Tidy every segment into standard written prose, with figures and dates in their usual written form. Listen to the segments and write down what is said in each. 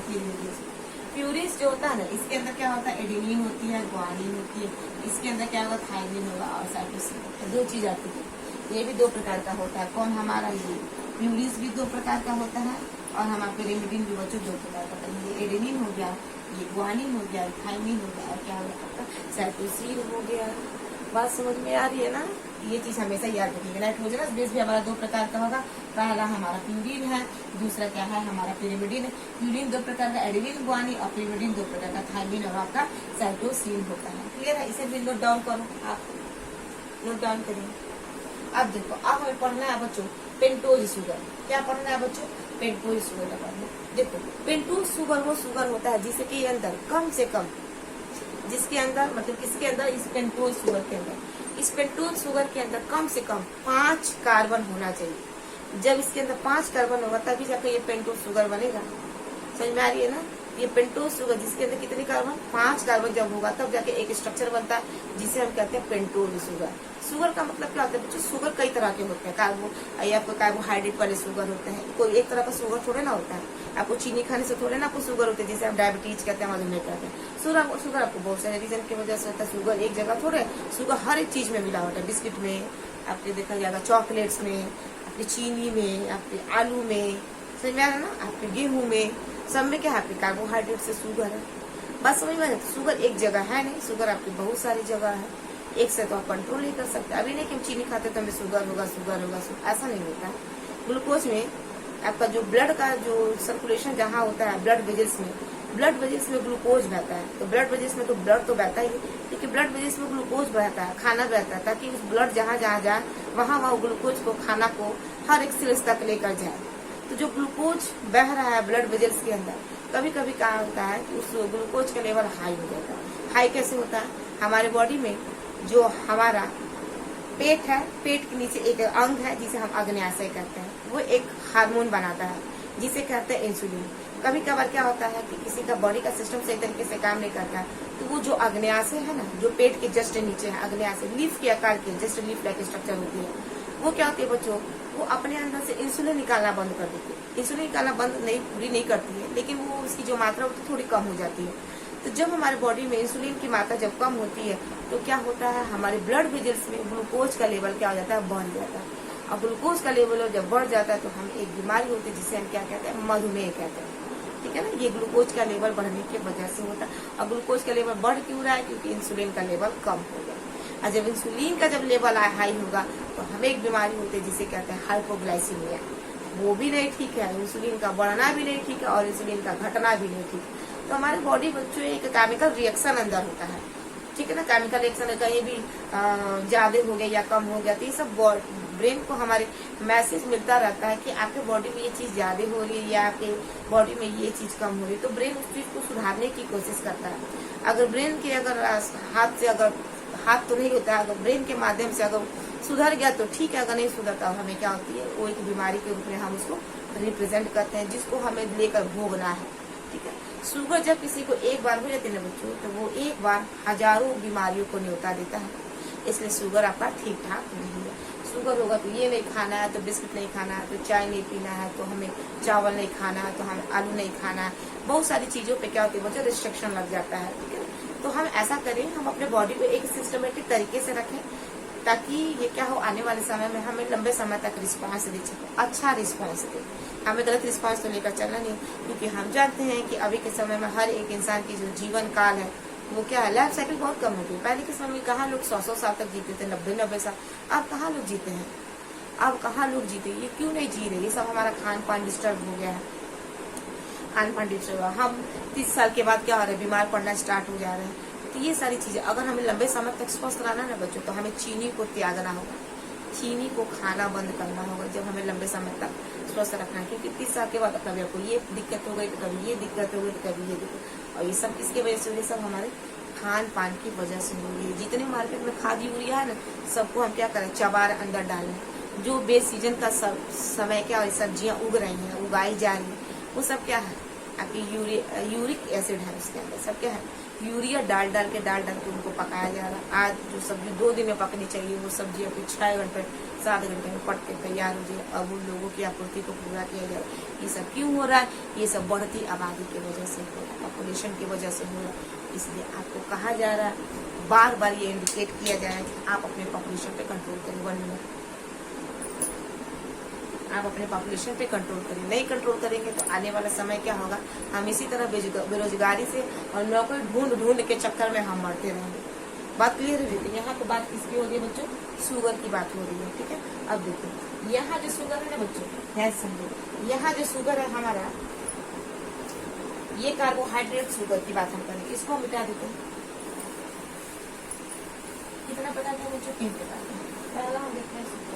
प्यूरिस जो होता है ना, इसके अंदर क्या होता है, एडेनिन होती है, ग्वानिन होती है। इसके अंदर क्या होगा, थायमिन होगा और साइटोसिन होगा। दो चीज आती है, ये भी दो प्रकार का होता है। कौन हमारा ये प्यूरिस भी दो प्रकार का होता है और हमारा पिरिमिडिन भी बच्चों दो प्रकार का होता है। ये एडेनिन हो गया, ये ग्वानिन हो गया, थायमिन हो गया और क्या हो गया, साइटोसिन हो गया। बात समझ में आ रही है ना? ये चीज हमेशा याद रखिएगा। नाइट्रोजनस बेस भी हमारा दो प्रकार का होगा। पहला हमारा प्यूरिन है, दूसरा क्या है हमारा पिरिमिडिन है। प्यूरिन दो प्रकार का, एडेनिन ग्वानिन, और पिरिमिडिन दो प्रकार का, थायमिन और आपका साइटोसिन होता है। क्लियर है? इसे भी नोट डाउन करो, आप नोट डाउन करिए। अब देखो, अब हमें पढ़ना है बच्चों पेंटोज शुगर। क्या पढ़ना है बच्चों? पेंटोज शुगर का पढ़ना। देखो, पेंटोज शुगर वो शुगर होता है जिसके अंदर कम से कम, जिसके अंदर मतलब किसके अंदर, इस पेंटोज शुगर के अंदर, इस पेंटोज शुगर के अंदर कम से कम 5 कार्बन होना चाहिए। जब इसके अंदर 5 कार्बन होगा तभी जाकर ये पेंटोज शुगर बनेगा। समझ में आ रही है ना? ये पेंटोज शुगर जिसके अंदर कितने कार्बन, 5 कार्बन जब होगा तब जाके एक स्ट्रक्चर बनता है जिसे हम कहते हैं पेंटोज शुगर। शुगर का मतलब क्या होता है बच्चों? शुगर कई तरह के होते हैं। आपको कार्बोहाइड्रेट वाले शुगर होते हैं, कोई एक तरह का शुगर थोड़े ना होता है। आपको चीनी खाने से थोड़े ना आपको शुगर होते हैं, जैसे हम डायबिटीज कहते हैं, मधुमेह कहते हैं। शुगर आपको बहुत सारे रीजन की वजह से होता है। शुगर एक जगह थोड़े, शुगर हर एक चीज में मिला होता है। बिस्किट में आपके देखा जाएगा, चॉकलेट्स में, आपकी चीनी में, आपके आलू में, समझ में आ रहा है ना, आपके गेहूं में, सब में क्या है, आपके कार्बोहाइड्रेट से शुगर है। बस समझ में, शुगर एक जगह है नहीं, शुगर आपकी बहुत सारी जगह है। एक से तो आप कंट्रोल नहीं कर सकते। अभी नहीं कि हम चीनी खाते तो हमें शुगर होगा, ऐसा नहीं होता है। ग्लूकोज में आपका जो ब्लड का जो सर्कुलेशन जहाँ होता है, ब्लड वेजल्स में ग्लूकोज बहता है। तो ब्लड वेजल्स में तो ब्लड तो बहता ही, लेकिन ब्लड वेजल्स में ग्लूकोज बहता है, खाना बहता है, ताकि उस ब्लड जहाँ जहाँ जाए वहाँ ग्लूकोज को, खाना को हर एक सेल्स तक लेकर जाए। तो जो ग्लूकोज बह रहा है ब्लड वेजल्स के अंदर, कभी कभी क्या होता है कि उस ग्लूकोज का लेवल हाई हो जाता है। हाई कैसे होता है? हमारे बॉडी में जो हमारा पेट है, पेट के नीचे एक अंग है जिसे हम अग्न्याशय कहते हैं। वो एक हार्मोन बनाता है जिसे कहते हैं इंसुलिन। कभी कभार क्या होता है कि किसी का बॉडी का सिस्टम सही तरीके से काम नहीं करता है, तो वो जो अग्न्याशय है ना, जो पेट के जस्ट नीचे है, अग्न्याशय लीफ के आकार की, जस्ट लीफ लाइक स्ट्रक्चर होती है, वो क्या होती है बच्चों, वो अपने अंदर से इंसुलिन निकालना बंद कर देती है। इंसुलिन निकालना बंद नहीं, पूरी नहीं करती है, लेकिन वो उसकी जो मात्रा होती है थोड़ी कम हो जाती है। तो जब हमारे बॉडी में इंसुलिन की मात्रा जब कम होती है तो क्या होता है, हमारे ब्लड वेजल्स में ग्लूकोज का लेवल क्या हो जाता है, बढ़ जाता है। और ग्लूकोज का लेवल जब बढ़ जाता है तो हम एक बीमारी होती है जिसे हम क्या कहते हैं, मधुमेह कहते हैं। ठीक है ना? ये ग्लूकोज का लेवल बढ़ने की वजह से होता है। और ग्लूकोज का लेवल बढ़ क्यों रहा है? क्योंकि इंसुलिन का लेवल कम हो गया। और जब इंसुलिन का जब लेवल हाई होगा तो हमें एक बीमारी होती है जिसे कहते हैं हाइपोग्लाइसीमिया। वो भी नहीं ठीक है, इंसुलिन का बढ़ना भी नहीं ठीक है और इंसुलिन का घटना भी नहीं ठीक है। तो हमारे बॉडी बच्चों एक केमिकल रिएक्शन अंदर होता है। ठीक है ना? केमिकल रिएक्शन कहीं भी ज्यादा हो गया या कम हो गया तो ये सब ब्रेन को हमारे मैसेज मिलता रहता है कि आपके बॉडी में ये चीज ज्यादा हो रही है या आपके बॉडी में ये चीज कम हो रही है। तो ब्रेन उस चीज को सुधारने की कोशिश करता है। अगर ब्रेन के अगर हाथ तो नहीं होता है, अगर ब्रेन के माध्यम से अगर सुधर गया तो ठीक है, अगर नहीं सुधरता हमें क्या होती है, वो एक बीमारी के रूप में हम उसको रिप्रेजेंट करते हैं जिसको हमें लेकर भोगना है। ठीक है? शुगर जब किसी को एक बार हो जाती है ना बच्चों, तो वो एक बार हजारों बीमारियों को न्योता देता है। इसलिए शुगर आपका ठीक ठाक नहीं है। शुगर होगा तो ये नहीं खाना है, तो बिस्किट नहीं खाना है, तो चाय नहीं पीना है, तो हमें चावल नहीं खाना है, तो हमें आलू नहीं खाना है। बहुत सारी चीजों पे क्या होती है बच्चों, रिस्ट्रिक्शन लग जाता है। ठीक है? तो हम ऐसा करें, हम अपने बॉडी को एक सिस्टमेटिक तरीके से रखें ताकि ये क्या हो, आने वाले समय में हमें लंबे समय तक रिस्पांस दे सके, अच्छा रिस्पांस दे। हमें गलत रिस्पांस तो लेकर चलना नहीं, क्योंकि हम जानते हैं कि अभी के समय में हर एक इंसान की जो जीवन काल है वो क्या है, लाइफ साइकिल बहुत कम होती है। पहले के समय में कहाँ लोग 100 साल तक जीते थे, 90 साल। अब कहाँ लोग जीते हैं, अब कहाँ लोग जीते, ये क्यों नहीं जी रहे? ये सब हमारा खान पान डिस्टर्ब हो गया है। खान पान डिस्टर्ब, हम 30 साल के बाद क्या हो रहा है, बीमार पड़ना स्टार्ट हो जा रहे हैं। तो ये सारी चीजें, अगर हमें लंबे समय तक स्वस्थ रहना है ना बच्चों, तो हमें चीनी को त्यागना होगा, चीनी को खाना बंद करना होगा जब हमें लंबे समय तक स्वस्थ रखना है। क्योंकि 30 साल के बाद कभी आपको ये दिक्कत हो गई, तो कभी ये दिक्कत हो गई, तो कभी ये दिक्कत। और ये सब किसकी वजह से हो रही है? सब हमारे खान पान की वजह से हो रही है। जितने मार्केट में खाद यूरिया है ना, सबको हम क्या करें, चबार अंदर डालें। जो बेसीजन का समय क्या सब्जियां उग रही हैं, उगाई जा रही है, वो सब क्या है, आपकी यूरिक एसिड है उसके अंदर, सब क्या है यूरिया डाल डाल के उनको पकाया जा रहा है। आज जो सब्जी 2 दिन में पकनी चाहिए वो सब्जी अभी 6 घंटे 7 घंटे में पक के तैयार हो जाए। अब उन लोगों की आपूर्ति को पूरा किया जाए। ये सब क्यों हो रहा है? ये सब बढ़ती आबादी की वजह से हो रहा है, पॉपुलेशन की वजह से हो रहा है। इसलिए आपको कहा जा रहा है, बार बार ये इंडिकेट किया जाए कि आप अपने पॉपुलेशन पे कंट्रोल करें। 1 मिनट आप अपने पॉपुलेशन पे कंट्रोल करें। नहीं कंट्रोल करेंगे तो आने वाला समय क्या होगा? हम इसी तरह बेरोजगारी से और नौकरी ढूंढ के चक्कर में हम मरते रहेंगे। बात क्लियर है? देखिए यहाँ तो बात किसकी हो रही है बच्चों? शुगर की बात हो रही है। ठीक है, अब देखो यहाँ जो शुगर है ना बच्चों, ध्यान समझो, यहाँ जो शुगर है हमारा, ये कार्बोहाइड्रेट शुगर की बात हम करें, इसको हम मिटा देते हैं। कितना प्रकार का बच्चों? 3 प्रकार का। पहला हम देखते हैं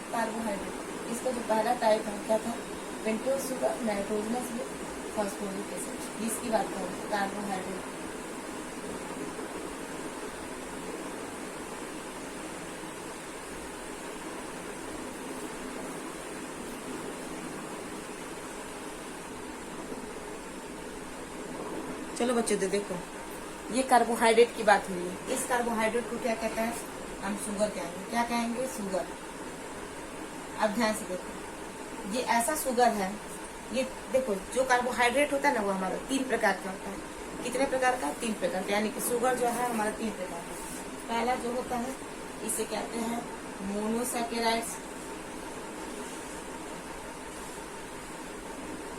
कार्बोहाइड्रेट। इसका जो पहला टाइप है क्या था? पेंटोज शुगर, नाइट्रोजनस में फॉस्फोरिक एसिड, इसकी बात करें कार्बोहाइड्रेट। चलो बच्चों देखो, ये कार्बोहाइड्रेट की बात हुई है। इस कार्बोहाइड्रेट को क्या कहते हैं? हम शुगर कहेंगे। क्या कहेंगे? शुगर। अब ध्यान से देखो, ये ऐसा शुगर है, ये देखो जो कार्बोहाइड्रेट होता है ना वो हमारा 3 प्रकार का होता है। कितने प्रकार का? 3 प्रकार का। यानी कि शुगर जो है हमारा 3 प्रकार का। पहला जो होता है इसे कहते हैं मोनोसैकेराइड्स।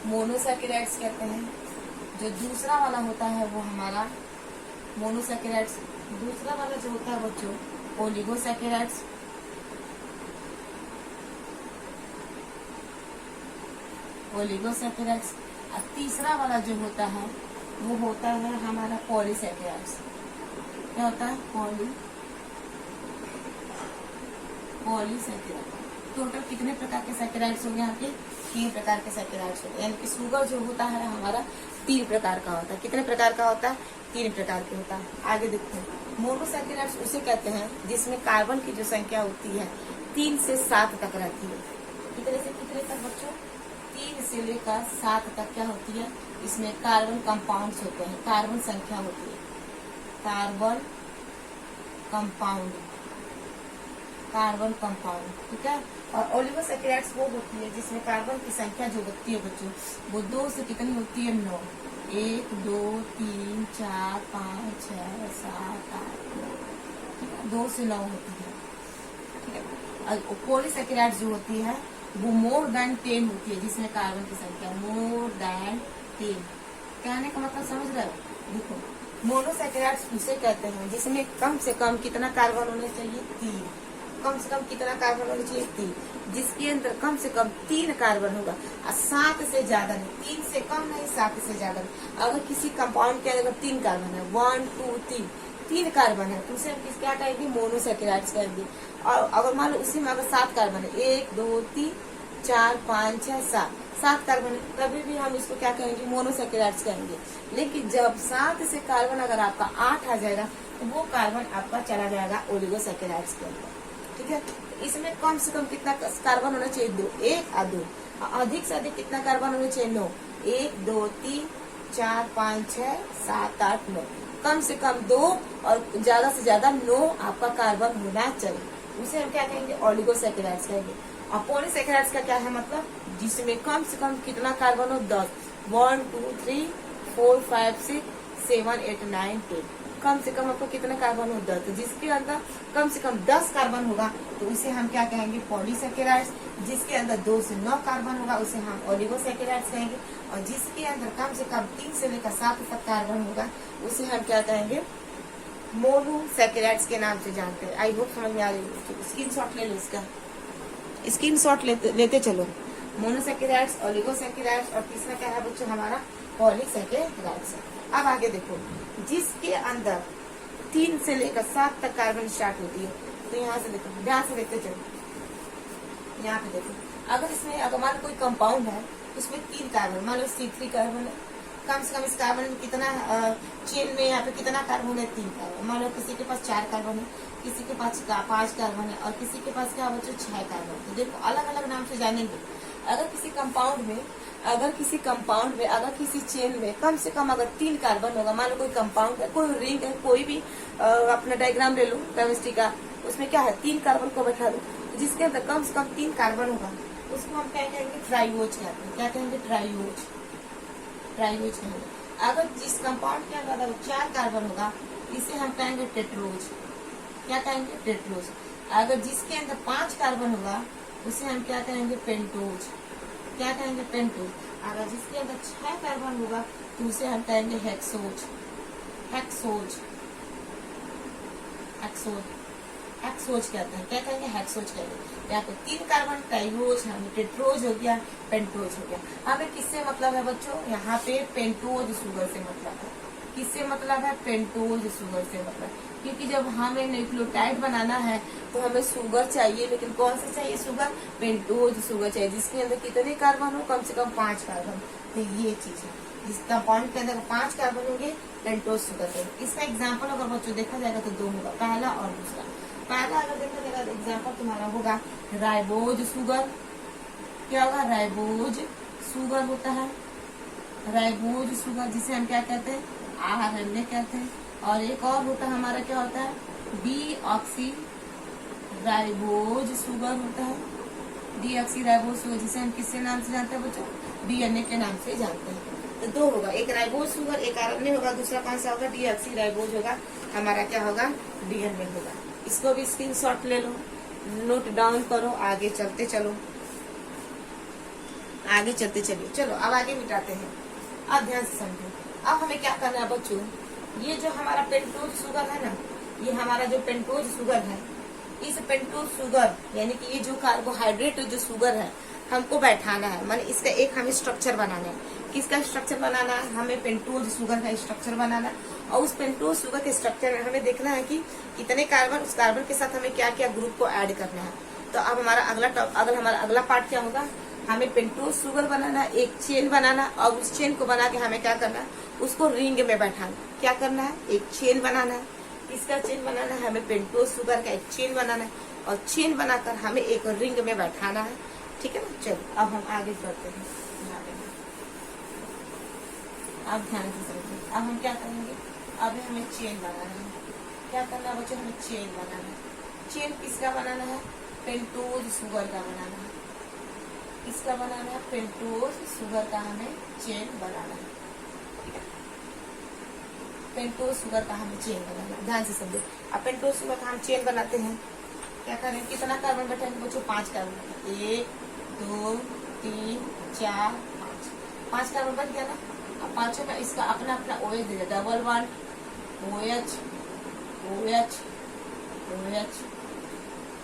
मोनोसैकेराइड्स कहते हैं। जो दूसरा वाला होता है वो हमारा मोनोसैकेराइड्स। दूसरा वाला जो होता है बच्चों ओलिगोसैकेराइड्स। ओलिगोसैकेराइड्स। और तीसरा वाला जो होता है वो होता है हमारा पॉलीसैकेराइड्स। क्या होता है? पॉलीसैकेराइड। टोटल कितने प्रकार के सैकेराइड्स हो गए? यहाँ पे 3 प्रकार के सैकेराइड्स हो गए। यानी कि शुगर जो होता है हमारा 3 प्रकार का होता है। कितने प्रकार का होता है? 3 प्रकार के होता है। आगे देखते हैं, मोनोसैकेराइड्स उसे कहते हैं जिसमें कार्बन की जो संख्या होती है 3 से 7 तक रहती है। कितने से कितने तक बच्चों? 3 से लेकर 7 तक क्या होती है? इसमें कार्बन कंपाउंड्स होते हैं, कार्बन संख्या होती है, कार्बन कंपाउंड, कार्बन कंपाउंड। ठीक है। और ओलिगोसैकेराइड्स वो होती है जिसमें कार्बन की संख्या जो होती है बच्चों वो 2 से कितनी होती है? 9। 1 2 3 4 5 6 7 8 9। ठीक है, 2 से 9 होती है। ठीक है। और पॉलीसैकेराइड्स जो होती है वो मोर देन 10 होती है, जिसमें कार्बन की संख्या मोर देन 10। कहने का मतलब समझ रहे हो? देखो, मोनोसैकेराइड्स उसे कहते हैं जिसमें कम से कम कितना कार्बन होना चाहिए? 3। कम से कम कितना कार्बन होना चाहिए? 3। जिसके अंदर कम से कम 3 कार्बन होगा और 7 से ज्यादा नहीं। 3 से कम नहीं, 7 से ज्यादा नहीं। अगर किसी कंपाउंड के अंदर 3 कार्बन है, 1 2 3 कार्बन है तो उसे हम क्या कहेंगे? मोनोसैकेराइड्स कहेंगे। और अगर मान लो उसी में अगर 7 कार्बन है, 1 2 3 4 5 6 7 कार्बन है, तभी भी हम इसको क्या कहेंगे? मोनोसैकेराइड्स कहेंगे। लेकिन जब 7 से कार्बन अगर आपका 8 आ जाएगा तो वो कार्बन आपका चला जाएगा ओलिगोसैकेराइड्स के अंदर। ठीक है। इसमें कम से कम कितना कार्बन होना चाहिए? 2। 1 और 2। अधिक से अधिक कितना कार्बन होना चाहिए? 9। 1 2 3 4 5 6 7 8 9। कम से कम 2 और ज्यादा से ज्यादा 9 आपका कार्बन होना चाहिए। उसे हम क्या कहेंगे? ओलिगोसैकेराइड्स कहेंगे। और पॉलीसैकेराइड्स का क्या है मतलब? जिसमें कम से कम कितना कार्बन हो? 10। 1 2 3 4 5 6 7 8 9 10। कम से कम आपको कितना कार्बन हो? 10। जिसके अंदर कम से कम 10 कार्बन होगा तो उसे हम क्या कहेंगे? पॉलीसैकेराइड्स। जिसके अंदर 2 से 9 कार्बन होगा उसे हम ओलिगोसैकेराइड्स कहेंगे। और जिसके अंदर कम से कम 3 से लेकर 7 तक कार्बन होगा उसे हम क्या कहेंगे? मोनोसैकेराइड्स के नाम से जानते हैं। आई होप समझ में आ रही है। स्क्रीनशॉट ले लो इसका, स्क्रीनशॉट लेते चलो। मोनोसैकेराइड्स, ओलिगोसैकेराइड्स और तीसरा क्या है बच्चों? हमारा पॉलीसैकेराइड्स। अब आगे देखो, जिसके अंदर 3 से लेकर 7 तक कार्बन स्टार्ट होती है तो यहाँ से देखो, ध्यान से देखते चलो। यहाँ पे देखो, अगर इसमें अगर मान लो कोई कंपाउंड है उसमें 3 कार्बन, मान लो C3 कार्बन है, कम से कम इस कार्बन में कितना चेन में यहाँ पे कितना कार्बन है? 3 कार्बन। मान लो किसी के पास 4 कार्बन है, किसी के पास 5 कार्बन है और किसी के पास क्या बच्चों? 6 कार्बन। तो देखो अलग अलग नाम से जानेंगे। अगर किसी कंपाउंड में अगर किसी कंपाउंड में, अगर किसी चेन में कम से कम अगर 3 कार्बन होगा, मान लो कोई कंपाउंड है, कोई रिंग है, कोई भी अपना डायग्राम ले लो केमिस्ट्री का, उसमें क्या है 3 कार्बन को बैठा दो, जिसके अंदर कम से कम 3 कार्बन होगा उसको हम क्या कहेंगे, ट्राइओज कहते हैं। क्या कहेंगे, ट्राइओज, ट्राइओज कहेंगे। अगर जिस कंपाउंड के अंदर 4 कार्बन होगा इसे हम कहेंगे टेट्रोज। क्या कहेंगे, टेट्रोज। अगर जिसके अंदर 5 कार्बन होगा उसे हम क्या कहेंगे, पेंटोज। क्या कहेंगे, पेंटोज। अगर जिसके अंदर 6 कार्बन होगा तो उसे हम कहेंगे हेक्सोज। हेक्सोज, हेक्सोज, हेक्सोज कहते हैं। क्या कहेंगे, हेक्सोज कहेंगे। यहाँ पे 3 कार्बन ट्राइओज, टेट्रोज हो गया, पेंटोज हो गया। हमें किससे मतलब है बच्चों, यहाँ पे पेंटोज शुगर से मतलब है। किससे मतलब है, पेंटोज शुगर से मतलब, क्योंकि जब हमें न्यूक्लियोटाइड बनाना है तो हमें शुगर चाहिए, लेकिन कौन सा चाहिए शुगर, पेंटोज शुगर चाहिए, जिसके अंदर कितने कार्बन हो, कम से कम 5 कार्बन। तो ये चीज है, जिस कंपाउंड के अंदर 5 कार्बन होंगे पेंटोज शुगर चाहिए। इसका एग्जाम्पल अगर बच्चों देखा जाएगा तो 2 होगा, पहला और दूसरा। पहला अगर देखा जाएगा तो एग्जाम्पल तुम्हारा होगा राइबोज शुगर। क्या होगा, राइबोज शुगर होता है, राइबोज शुगर, जिसे हम क्या कहते हैं, आरएनए कहते हैं। और एक और होता है हमारा, क्या होता है, डीऑक्सी राइबोज शुगर होता है, डीऑक्सी राइबोज शुगर, जिसे हम किससे नाम से जानते हैं बच्चों, डीएनए के नाम से जानते हैं। तो 2 होगा, एक राइबोज शुगर, एक आरएनए होगा, दूसरा कौन सा होगा, डीऑक्सी राइबोज होगा, हमारा क्या होगा, डीएनए होगा। इसको भी स्क्रीनशॉट ले लो, नोट डाउन करो, आगे चलते चलो, आगे चलते चलिए। चलो अब आगे मिटाते हैं, अब ध्यान से समझो। अब हमें क्या करना है बच्चों, ये जो हमारा पेंटोज शुगर है ना, ये हमारा जो पेंटोज शुगर है, इस पेंटोज शुगर यानी कि ये जो कार्बोहाइड्रेट जो शुगर है हमको बैठाना है, माने इसका एक हमें स्ट्रक्चर बनाना है। किसका स्ट्रक्चर बनाना है, हमें पेंटोज शुगर का स्ट्रक्चर बनाना है। और उस पेंटोज शुगर के स्ट्रक्चर में हमें देखना है कि कितने कार्बन, उस कार्बन के साथ हमें क्या क्या ग्रुप को ऐड करना है। तो अब हमारा हमारा अगला पार्ट क्या होगा, हमें पेंटोज शुगर बनाना है, एक चेन बनाना, और उस चेन को बना के हमें क्या करना है, उसको रिंग में बैठाना। क्या करना है, एक चेन बनाना है। इसका चेन बनाना है, हमें पेंटोज शुगर का एक चेन बनाना है, और चेन बनाकर हमें एक रिंग में बैठाना है। ठीक है ना। चलो अब हम आगे बढ़ते हैं, अब ध्यान से समझिए। अब हम क्या करेंगे, अब हमें चेन बनाना है। क्या करना है बच्चों, हमें चेन बनाना है। चेन किसका बनाना है, पेंटोज शुगर का बनाना है। इसका बनाना है, पेंटोज शुगर का हमें चेन बनाना है। पेंटोज शुगर का हमें चेन बनाना है, ध्यान से समझो। अब पेंटोज शुगर का हम चेन बनाते हैं, क्या करें, कितना कार्बन बैठेंगे बच्चों, 5 कार्बन, 1 2 3 4 5, 5 कार्बन बन गया ना। अब 5 में इसका अपना अपना OH दे दिया, double bond OH OH OH,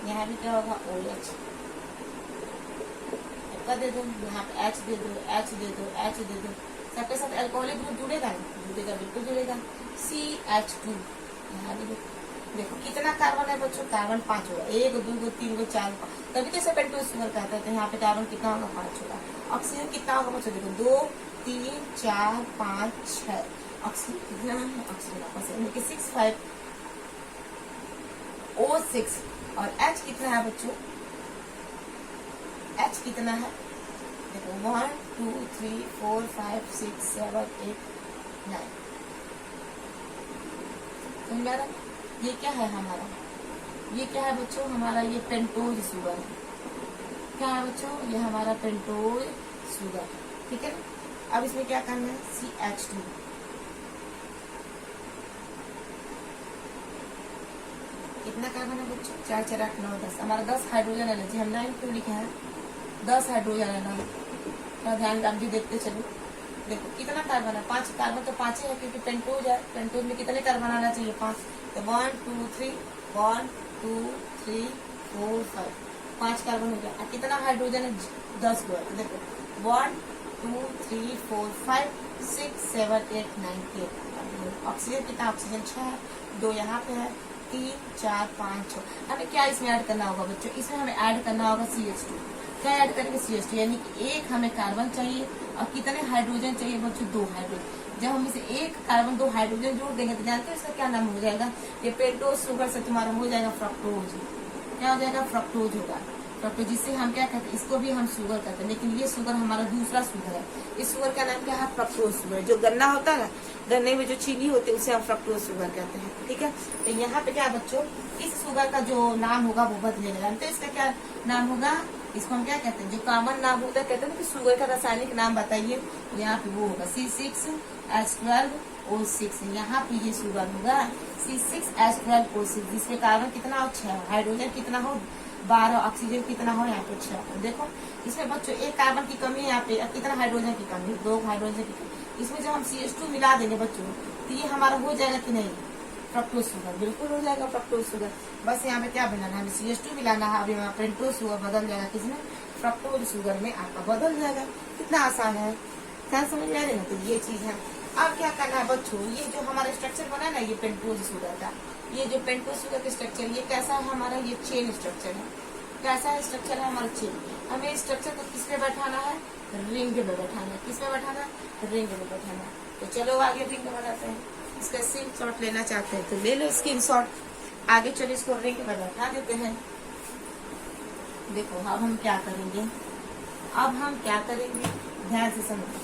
यहाँ भी क्या होगा, OH दे दो, यहाँ पे H दे दो, H दे दो, H दे दो। सबके साथ अल्कोहलिक ग्रुप जुड़ेगा ना, जुड़ेगा, बिल्कुल जुड़ेगा, CH2। यहाँ भी देखो कितना कार्बन है बच्चों, कार्बन 5 होगा, 1 2 3 4 5, तभी तो इसे पेंटोज शुगर कहते हैं। यहाँ पे कार्बन कितना होगा, 5 होगा। ऑक्सीजन कितना होगा बच्चों, देखो 2 3 4 5 6, ऑक्सीजन कितना है, ऑक्सीजन 6 5 O6। और H कितना है बच्चों, H कितना है, देखो 1 2 3 4 5 6 7 8 9। समझ आ रहा, ये क्या है हमारा, ये क्या है बच्चों, हमारा ये पेंटोज शुगर है। क्या है बच्चों, ये हमारा पेंटोज शुगर। ठीक है। अब इसमें क्या करना है, CH2। कितना कार्बन है बच्चों, 4 4 8 9 10, हमारा 10 हाइड्रोजन एनर्जी, हम 9 क्यों लिखे हैं, 10 हाइड्रोजन एनर्जी। थोड़ा ध्यान आप भी देखते चलो। देखो कितना कार्बन है, 5 कार्बन, तो 5 ही है क्योंकि पेंटोज है। पेंटोज में कितने कार्बन आना चाहिए, 5। तो 1 2 3 1 2 3 4 5, 5 कार्बन हो गया। कितना हाइड्रोजन है, 10 हुआ। तो देखो 1 2 3 4 5 6 7 8 9 10। ऑक्सीजन कितना, ऑक्सीजन 6 है, 2 यहाँ पे है, 3 4 5 6। हमें क्या इसमें ऐड करना होगा बच्चों, इसमें हमें ऐड करना होगा CH2। क्या ऐड करेंगे, CH2, यानी कि एक हमें कार्बन चाहिए और कितने हाइड्रोजन चाहिए बच्चों, 2 हाइड्रोजन। जब हम इसे 1 कार्बन 2 हाइड्रोजन जोड़ देंगे तो जानते हैं इसका क्या नाम हो जाएगा, ये पेंटोज शुगर से तुम्हारा हो जाएगा फ्रक्टोज। क्या हो जाएगा, फ्रक्टोज होगा। फ्रक्टोज, जिससे हम क्या कहते हैं, इसको भी हम शुगर कहते हैं, लेकिन ये शुगर हमारा दूसरा शुगर है। इस शुगर का नाम क्या है, फ्रक्टोज शुगर। जो गन्ना होता है ना, गन्ने में जो चीनी होती है उसे हम फ्रक्टोज शुगर कहते हैं, ठीक है। तो यहाँ पे क्या बच्चों, इस शुगर का जो नाम होगा वो बदलेगा, तो इसका क्या नाम होगा, इसको हम क्या कहते हैं, जो कॉमन नाम होता है, कहते हैं कि शुगर का रासायनिक नाम बताइए, यहाँ पे वो होगा C6H12O6। यहाँ पे ये शुगर होगा C6H12O6, जिसके कारण कितना हो, 6, हाइड्रोजन कितना हो, 12, ऑक्सीजन कितना हो, यहाँ पे 6। देखो इसमें बच्चों एक कार्बन की कमी है, यहाँ पे कितना हाइड्रोजन की कमी, 2 हाइड्रोजन की कमी। इसमें जब हम CH2 मिला देंगे बच्चों, तो ये हमारा हो जाएगा कि नहीं, फ्रक्टोज शुगर, बिल्कुल हो जाएगा फ्रक्टोज शुगर। बस यहाँ पे क्या बनाना है, हमें CH2 मिलाना है, अभी पेंटोज शुगर बदल जाएगा किसमें, फ्रक्टोज शुगर में आपका बदल जाएगा। कितना आसान है, क्या समझ में आ रही है। तो ये चीज है। अब क्या करना है बच्चों, ये जो हमारा स्ट्रक्चर बना है ना, ये पेंटोज शुगर का, ये जो पेंटोज शुगर का स्ट्रक्चर, ये कैसा है हमारा, ये चेन स्ट्रक्चर है। कैसा है स्ट्रक्चर है हमारा, चेन। हमें इस स्ट्रक्चर को किस पे बैठाना है, रिंग में बैठाना है। किस में बैठाना है, रिंग में बैठाना है। तो चलो आगे रिंग बनाते हैं। इसका स्क्रीनशॉट लेना चाहते हैं तो ले लो स्क्रीनशॉट। आगे चलो इसको रिंग में बैठा देते हैं। देखो अब हम क्या करेंगे, ध्यान से समझो।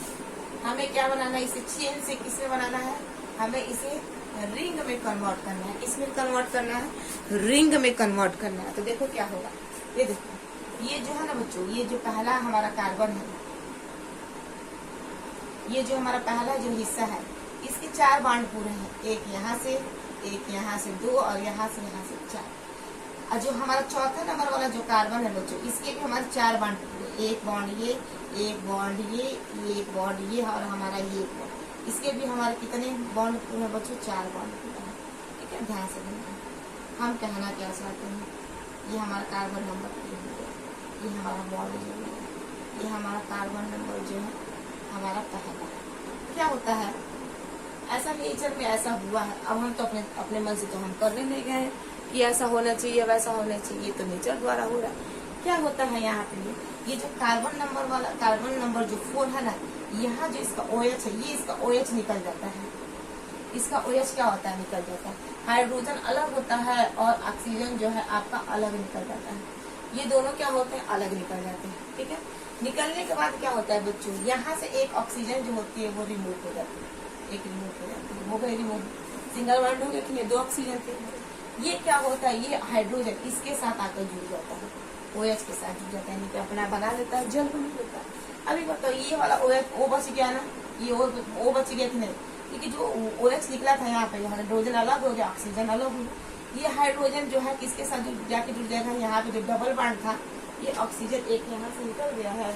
हमें क्या बनाना है, इसे चेन से किसमें बनाना है, हमें इसे रिंग में कन्वर्ट करना है। इसमें कन्वर्ट करना है, रिंग में कन्वर्ट करना है। तो देखो क्या होगा, ये देखो, ये जो है ना बच्चों, ये जो पहला हमारा कार्बन है, ये जो हमारा पहला जो हिस्सा है, इसके 4 बांड पूरे हैं, एक यहाँ से 2 और यहाँ से 4। और जो हमारा चौथा नंबर वाला जो कार्बन है बच्चों, इसके भी हमारे 4 बांड पूरे, एक बॉन्ड ये, एक बॉन्ड ये, एक बॉन्ड ये और हमारा ये बॉन्ड। इसके भी हमारे कितने बॉन्ड पूरे हैं बच्चों, 4 बॉन्ड पूरे हैं, ठीक है। ध्यान से देखना, हम कहना क्या चाहते हैं, ये हमारा कार्बन नंबर, ये हमारा बॉन्ड जो है, ये हमारा कार्बन नंबर जो है हमारा पहला। क्या होता है, ऐसा नेचर में ऐसा हुआ है। अब हम तो अपने मन से तो हम करने नहीं गए कि ऐसा होना चाहिए वैसा होना चाहिए, ये तो नेचर द्वारा हो रहा है। क्या होता है यहाँ पे, ये जो कार्बन नंबर जो 4 है ना, यहाँ जो इसका OH है, ये इसका OH निकल जाता है। इसका OH क्या होता है, निकल जाता है। हाइड्रोजन अलग होता है और ऑक्सीजन जो है आपका अलग निकल जाता है। ये दोनों क्या होते हैं, अलग निकल जाते हैं, ठीक है। निकलने के बाद क्या होता है बच्चों, यहाँ से एक ऑक्सीजन जो होती है वो रिमूव हो जाती है, एक रिमूव हो जाती है, वो गई रिमूव, सिंगल बॉन्ड हो गया कि नहीं, 2 ऑक्सीजन थे। ये क्या होता है, ये हाइड्रोजन इसके साथ आकर जुड़ जाता है, OH के साथ जुड़ जाता है, यानी कि अपना बना लेता है, जल बना लेता है। अभी बताओ ये वाला OH O बच गया ना, ये O बच गया कि नहीं, क्योंकि जो OH निकला था यहाँ पे, हाइड्रोजन अलग हो गया, ऑक्सीजन अलग हो गया। ये हाइड्रोजन जो है किसके साथ जाके जुड़ जाएगा, यहाँ पे जो डबल बॉन्ड था, ये ऑक्सीजन एक यहाँ से निकल गया है,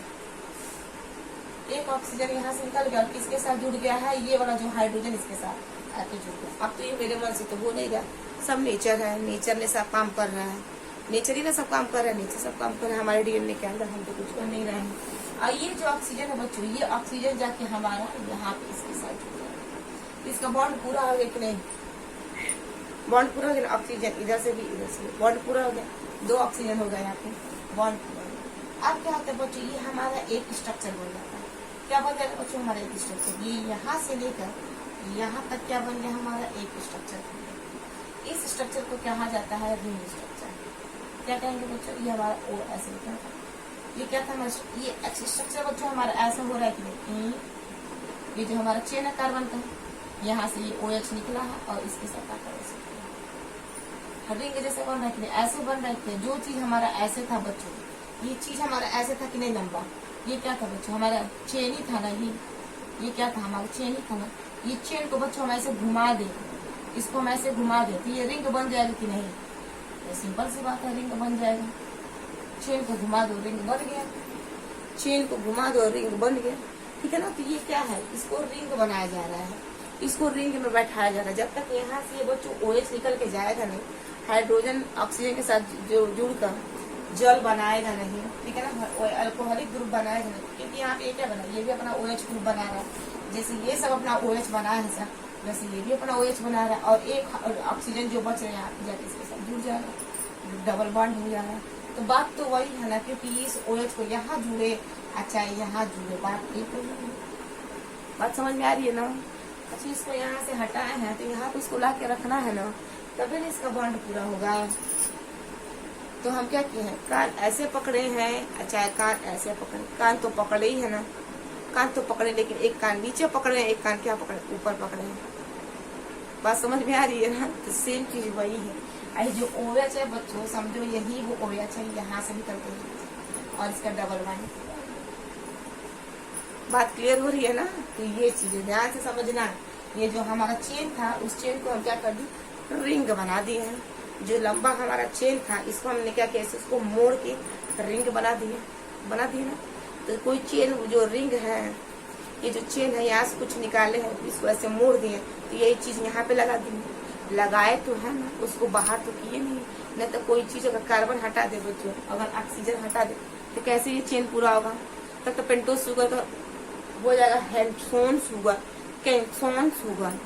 एक ऑक्सीजन यहाँ से निकल गया और किसके साथ जुड़ गया है, ये वाला जो हाइड्रोजन इसके साथ आके जुड़ गया। अब तो ये मेरे मन से तो हो नहीं गया, सब नेचर है, नेचर ने सब काम कर रहा है, नेचर ही ना सब काम कर रहा है, नेचर सब काम कर रहा है हमारे DNA के अंदर, हम तो कुछ कर नहीं रहे हैं। और ये जो ऑक्सीजन है बच्चों, ये ऑक्सीजन जाके हमारा यहाँ पे इसके साथ जुड़ गया। इसका बॉन्ड पूरा हो गया कि नहीं, बॉन्ड पूरा हो गया, ऑक्सीजन इधर से भी इधर से बॉन्ड पूरा हो गया, 2 ऑक्सीजन हो गया यहाँ पे, बॉन्ड पूरा हो गया। अब क्या होता है बच्चों, ये हमारा एक स्ट्रक्चर बन जाता है। क्या बन जाएगा बच्चों, हमारा एक स्ट्रक्चर, ये यहाँ से लेकर यहाँ तक क्या बन गया, हमारा एक स्ट्रक्चर। इस स्ट्रक्चर को कहा जाता है रिंग स्ट्रक्चर। क्या कहेंगे बच्चों, ये हमारा O ऐसे लिखा था, ये क्या था, ये स्ट्रक्चर बच्चों हमारा ऐसा हो रहा है कि नहीं, ये जो हमारा चेन है कार्बन का, यहाँ से ये OH निकला है और इसके साथ आकर ऐसे रिंग जैसे बन रहा है कि नहीं, ऐसे बन रहा है। जो चीज हमारा ऐसे था बच्चों, ये चीज हमारा ऐसे था कि नहीं लंबा, ये क्या था बच्चों, हमारा चेन ही था ना, ये क्या था, हमारा चेन ही था ना। ये चेन को बच्चों हम ऐसे घुमा दे, इसको हम ऐसे घुमा दे तो ये रिंग बन जाएगा कि नहीं, ये सिंपल सी बात है, रिंग बन जाएगा। चेन को घुमा दो, रिंग बन गया, चेन को घुमा दो, रिंग बन गया, ठीक है ना। तो ये क्या है, इसको रिंग बनाया जा रहा है, इसको रिंग में बैठाया जा रहा है। जब तक यहाँ से ये बच्चों OH निकल के जाएगा नहीं, हाइड्रोजन ऑक्सीजन के साथ जो जुड़कर जल बनाएगा नहीं, ठीक है ना, अल्कोहलिक ग्रुप बनाएगा नहीं, क्योंकि यहाँ पे क्या बना, ये भी अपना OH ग्रुप बना रहा है। जैसे ये सब अपना OH बना है सर, वैसे ये भी अपना OH बना रहा है, और एक ऑक्सीजन जो बच रहा है यहाँ पे जाके इसके साथ जुड़ जाएगा, डबल बॉन्ड हो जाएगा। तो बात तो वही है ना, क्योंकि इस OH को यहाँ जुड़े, अच्छा यहाँ जुड़े, बात एक बात समझ में आ रही है ना। अच्छा इसको यहाँ से हटाए हैं तो यहाँ पे इसको ला के रखना है ना, तभी ना इसका बॉन्ड पूरा होगा। तो हम क्या किए हैं, कान ऐसे पकड़े हैं, चाहे कान ऐसे पकड़े, कान तो पकड़े ही है ना, कान तो पकड़े, लेकिन एक कान नीचे पकड़े हैं, एक कान क्या पकड़े, ऊपर पकड़े हैं। बात समझ में आ रही है ना? तो सेम चीज वही है। आई जो ओएच है बच्चों, समझो यही वो ओएच है, यहाँ से निकलते हैं और इसका डबल वन। बात क्लियर हो रही है ना? तो ये चीजें ध्यान से समझना। ये जो हमारा चेन था, उस चेन को हम क्या कर दी, रिंग बना दिए हैं। जो लंबा हमारा चेन था, इसको हमने क्या किया, इसको मोड़ के रिंग बना दिए ना। तो कोई चेन जो रिंग है, ये जो चेन है यहाँ से कुछ निकाले हैं, इसको ऐसे मोड़ दिए, तो यही चीज यहाँ पे लगा दी। लगाए तो है ना, उसको बाहर तो किए नहीं तो कोई चीज अगर कार्बन हटा दे बच्चों, अगर ऑक्सीजन हटा दे, तो कैसे ये चेन पूरा होगा? तब तो पेंटोज शुगर का हो जाएगा हेक्सोन शुगर, कैक्सोन शुगर।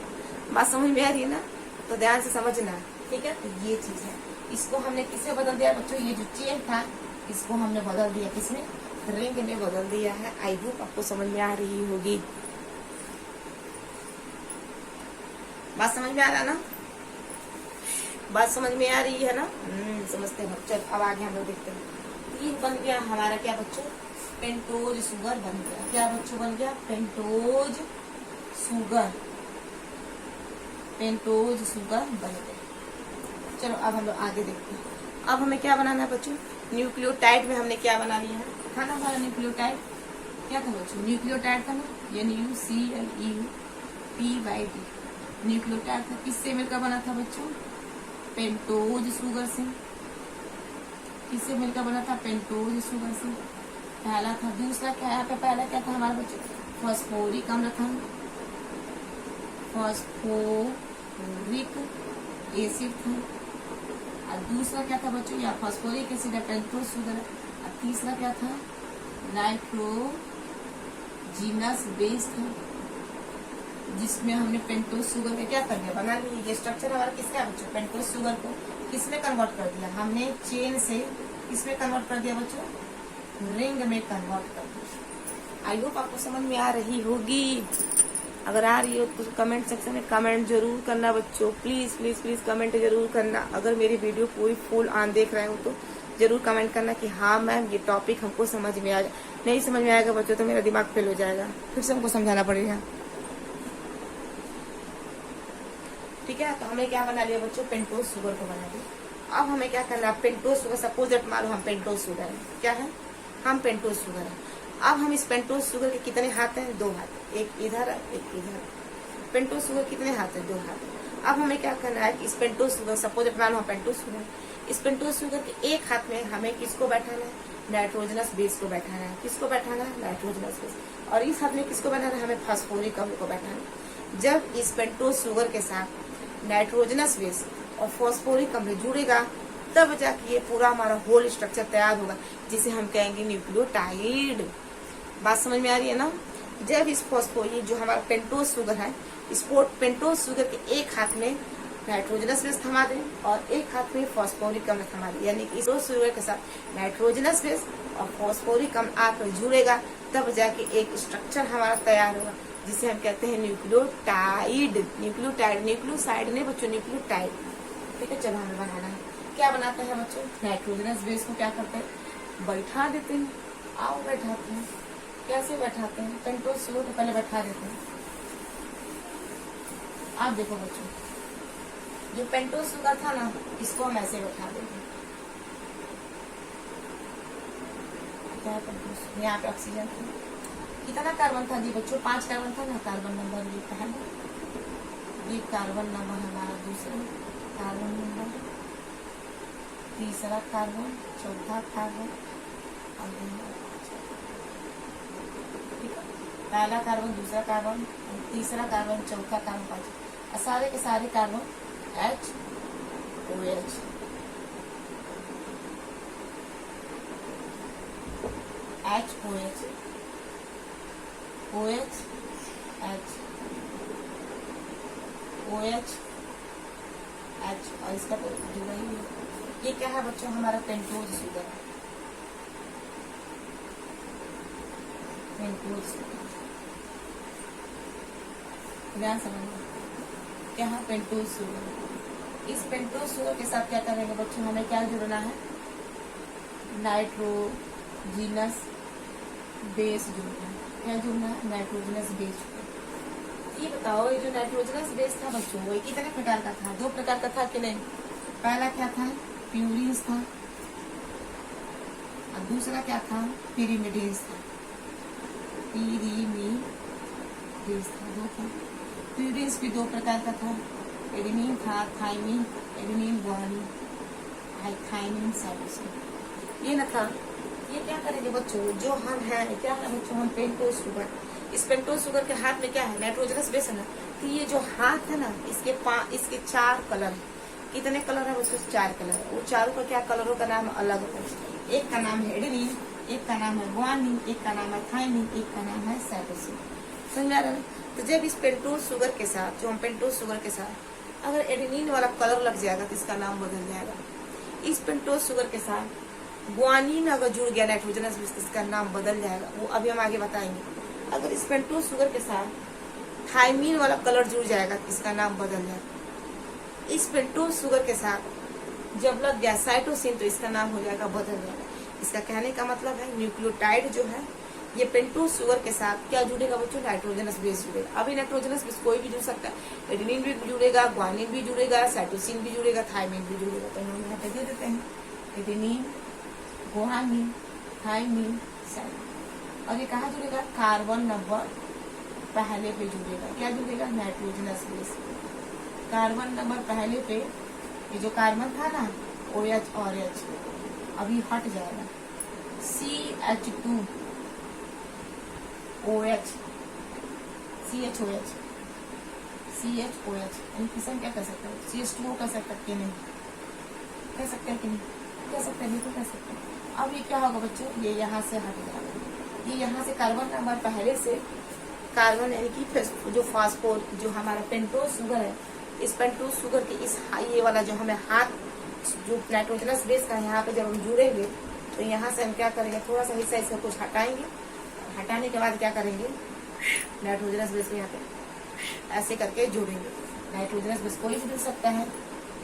बात समझ में आ रही है ना? तो ध्यान से समझना, ठीक है? तो ये चीज है, इसको हमने किससे बदल दिया बच्चों, ये जो चेन था इसको हमने बदल दिया, किसमें, रिंग में बदल दिया है। आई होप आपको समझ में आ रही होगी। बात समझ में आ रहा ना? बात समझ में आ रही है ना? समझते हैं बच्चों। अब आगे हम लोग देखते हैं। ये बन गया हमारा क्या बच्चों, पेंटोज शुगर बन गया। क्या बच्चों बन गया, पेंटोज शुगर, पेंटोज शुगर बन गया। चलो अब हम लोग आगे देखते हैं। अब हमें क्या बनाना है बच्चों, न्यूक्लियोटाइड में हमने क्या बना लिया है, था ना हमारा न्यूक्लियोटाइड, क्या था बच्चों, न्यूक्लियोटाइड था ना, NuCleoTide। न्यूक्लियोटाइड था, किससे मिलकर बना था बच्चों, पेंटोज शुगर से। किससे मिलकर बना था, पेंटोज शुगर से, पहला था। दूसरा क्या, यहाँ पे पहला क्या था हमारा बच्चों, फॉस्फोरिक अम्ल था, फॉस्फोरिक एसिड था। और दूसरा क्या था बच्चों, या फॉस्फोरिक एसिड है, पेंटोज शुगर है। और तीसरा क्या था, नाइट्रोजिनस बेस था, जिसमें हमने पेंटोज शुगर में क्या कर दिया, बना लिया। ये स्ट्रक्चर हमारा किसका है बच्चों, पेंटोज शुगर को किसमें कन्वर्ट कर दिया, हमने चेन से किसमें कन्वर्ट कर दिया बच्चों, रिंग में कन्वर्ट कर दिया। आई होप आपको समझ में आ रही होगी। अगर आ रही हो तो कमेंट सेक्शन में कमेंट जरूर करना बच्चों, प्लीज प्लीज प्लीज कमेंट जरूर करना। अगर मेरी वीडियो पूरी फुल ऑन देख रहे हो तो जरूर कमेंट करना कि हाँ मैम ये टॉपिक हमको समझ में आ जाए। नहीं समझ में आएगा बच्चों तो मेरा दिमाग फेल हो जाएगा, फिर से हमको समझाना पड़ेगा, ठीक है? तो हमें क्या बना लिया बच्चों, पेंटोज शुगर को बना लिया। अब हमें क्या करना है, पेंटोज शुगर, सपोज दैट मानो हम पेंटोज शुगर है, क्या है, हम पेंटोज शुगर है। अब हम इस पेंटोज शुगर के कितने हाथ हैं, 2 हाथ, एक इधर है एक इधर है। पेंटोज शुगर कितने हाथ है, 2 हाथ। अब हमें क्या करना है कि इस पेंटोज शुगर, सपोज दैट मानो हम पेंटोज शुगर, इस पेंटोज शुगर के एक हाथ में हमें किसको बैठाना है, नाइट्रोजनस बेस को बैठाना है। किसको बैठाना है, नाइट्रोजनस बेस। और इस हाथ में किसको बैठाना है, हमें फॉस्फोरिक अम्ल को बैठाना है। जब इस पेंटोज शुगर के साथ नाइट्रोजनस बेस और फॉस्फोरिक अम्ल जुड़ेगा, तब जाके ये पूरा हमारा होल स्ट्रक्चर तैयार होगा, जिसे हम कहेंगे न्यूक्लियोटाइड। बात समझ में आ रही है ना? जब इस फॉस्फोरिक जो हमारा पेंटोज शुगर है, इस पेंटोज शुगर के एक हाथ में नाइट्रोजनस बेस थमा दें और एक हाथ में फॉस्फोरिक अम्ल थमा दें, यानी कि इस शुगर के साथ नाइट्रोजनस बेस और फॉस्फोरिक अम्ल आकर जुड़ेगा, तब जाके एक स्ट्रक्चर हमारा तैयार होगा, जिसे हम कहते हैं न्यूक्लियोटाइड। न्यूक्लियोटाइड, न्यूक्लियोसाइड नहीं बच्चों, न्यूक्लियोटाइड, ठीक है? चलो हमें बनाना है। क्या बनाते हैं बच्चों, नाइट्रोजनस बेस को क्या करते हैं, बैठा देते हैं। आओ बैठाते हैं, कैसे बैठाते हैं, पेंटोज शुगर को पहले बैठा देते हैं। आप देखो बच्चों, जो पेंटोज शुगर था ना, इसको हम ऐसे बैठा देते हैं। यहाँ पे ऑक्सीजन था, कितना कार्बन था जी बच्चों, 5 कार्बन था ना, कार्बन नंबर ये पहला, ये कार्बन नंबर हमारा दूसरा, कार्बन नंबर तीसरा, कार्बन चौथा, कार्बन पहला कार्बन, दूसरा कार्बन, तीसरा कार्बन, चौथा कार्बन, पांचवा, और सारे के सारे carbon HOH। HOH, OH, H, OH, H, और इसका तो जुड़ा ही है। ये क्या है बच्चों, हमारा पेंटोज शुगर है, पेंटोज शुगर। ध्यान समझना, क्या है पेंटोज शुगर। इस पेंटोज शुगर के साथ क्या करेंगे बच्चों, हमें क्या जुड़ना है, नाइट्रोजिनस बेस जुड़ना है। क्या जुड़ना है? Nitrogenous base. ये बताओ, ये जो नाइट्रोजनस बेस था बच्चों, वो कितने प्रकार का था? 2 प्रकार का था कि नहीं? पहला क्या था? प्यूरिन्स था, और दूसरा क्या था? पिरिमिडीन्स था। पिरिमिडीन्स था, 2 था। प्यूरिन्स भी 2 प्रकार का था, एडेनिन था, thymine, adenine guanine, thymine cytosine. ये न था। ये क्या करेंगे बच्चों, जो हम है क्या है बच्चों, हम पेंटोज शुगर, इस पेंटोज शुगर के हाथ में क्या है? नाइट्रोजनस बेस है ना। तो ये जो हाथ है ना, इसके 4 कलर है। कितने कलर है बच्चों? 4 कलर। वो चारों का क्या कलरों का नाम अलग है। एक का नाम है एडेनिन, एक का नाम है गुआनिन, एक का नाम है थाइमिन, एक का नाम है साइटोसिन। समझा रहे? तो जब इस पेंटोज शुगर के साथ, जो हम पेंटोज शुगर के साथ अगर एडेनिन वाला कलर लग जाएगा तो इसका नाम बदल जाएगा। इस पेंटोज शुगर के साथ गुआनिन अगर जुड़ गया नाइट्रोजनस बेस, इसका नाम बदल जाएगा। वो अभी हम आगे बताएंगे। अगर इस पेंटोज शुगर के साथ थाइमिन वाला कलर जुड़ जाएगा तो इसका नाम बदल जाएगा। इस पेंटोज शुगर के साथ जब लग गया साइटोसिन तो इसका नाम हो जाएगा, बदल जाएगा। इसका कहने का मतलब है न्यूक्लियोटाइड जो है ये पेंटोज शुगर के साथ क्या जुड़ेगा बच्चों? नाइट्रोजनस बेस जुड़ेगा। अभी नाइट्रोजनस बेस कोई भी जुड़ सकता है, एडेनिन भी जुड़ेगा, गुआनिन भी जुड़ेगा, साइटोसिन भी जुड़ेगा, थाइमिन भी जुड़ेगा। तो हम यहाँ पे दे देते हैं एडेनिन, गुआनिन, थाइमिन, साइटोसिन। और ये कहाँ जुड़ेगा? कार्बन नंबर पहले पे जुड़ेगा। क्या जुड़ेगा? Nitrogenous base. कार्बन नंबर पहले पे ये जो कार्बन था ना OH और H अभी हट जाएगा। CH2 OH CHOH फिशन क्या कर सकते हैं? CH2O कर सकते हैं कि नहीं? कह सकते हैं कि नहीं? कह सकते हैं, बिल्कुल कह सकते हैं। अब ये क्या होगा बच्चों? ये यहाँ से हट जाएगा। ये यहाँ से कार्बन नंबर पहले से कार्बन यानी कि जो फास्फोर जो हमारा पेंटोज शुगर है, इस पेंटोज शुगर के इस ये वाला जो हमें हाथ जो नाइट्रोजनस बेस का यहाँ पे जब हम जुड़ेंगे तो यहाँ से हम क्या करेंगे? थोड़ा सा हिस्सा इसका कुछ हटाएंगे। हटाने के बाद क्या करेंगे? नाइट्रोजनस बेस को यहाँ पे ऐसे करके जोड़ेंगे। नाइट्रोजनस बेस कोई भी जुड़ सकता है,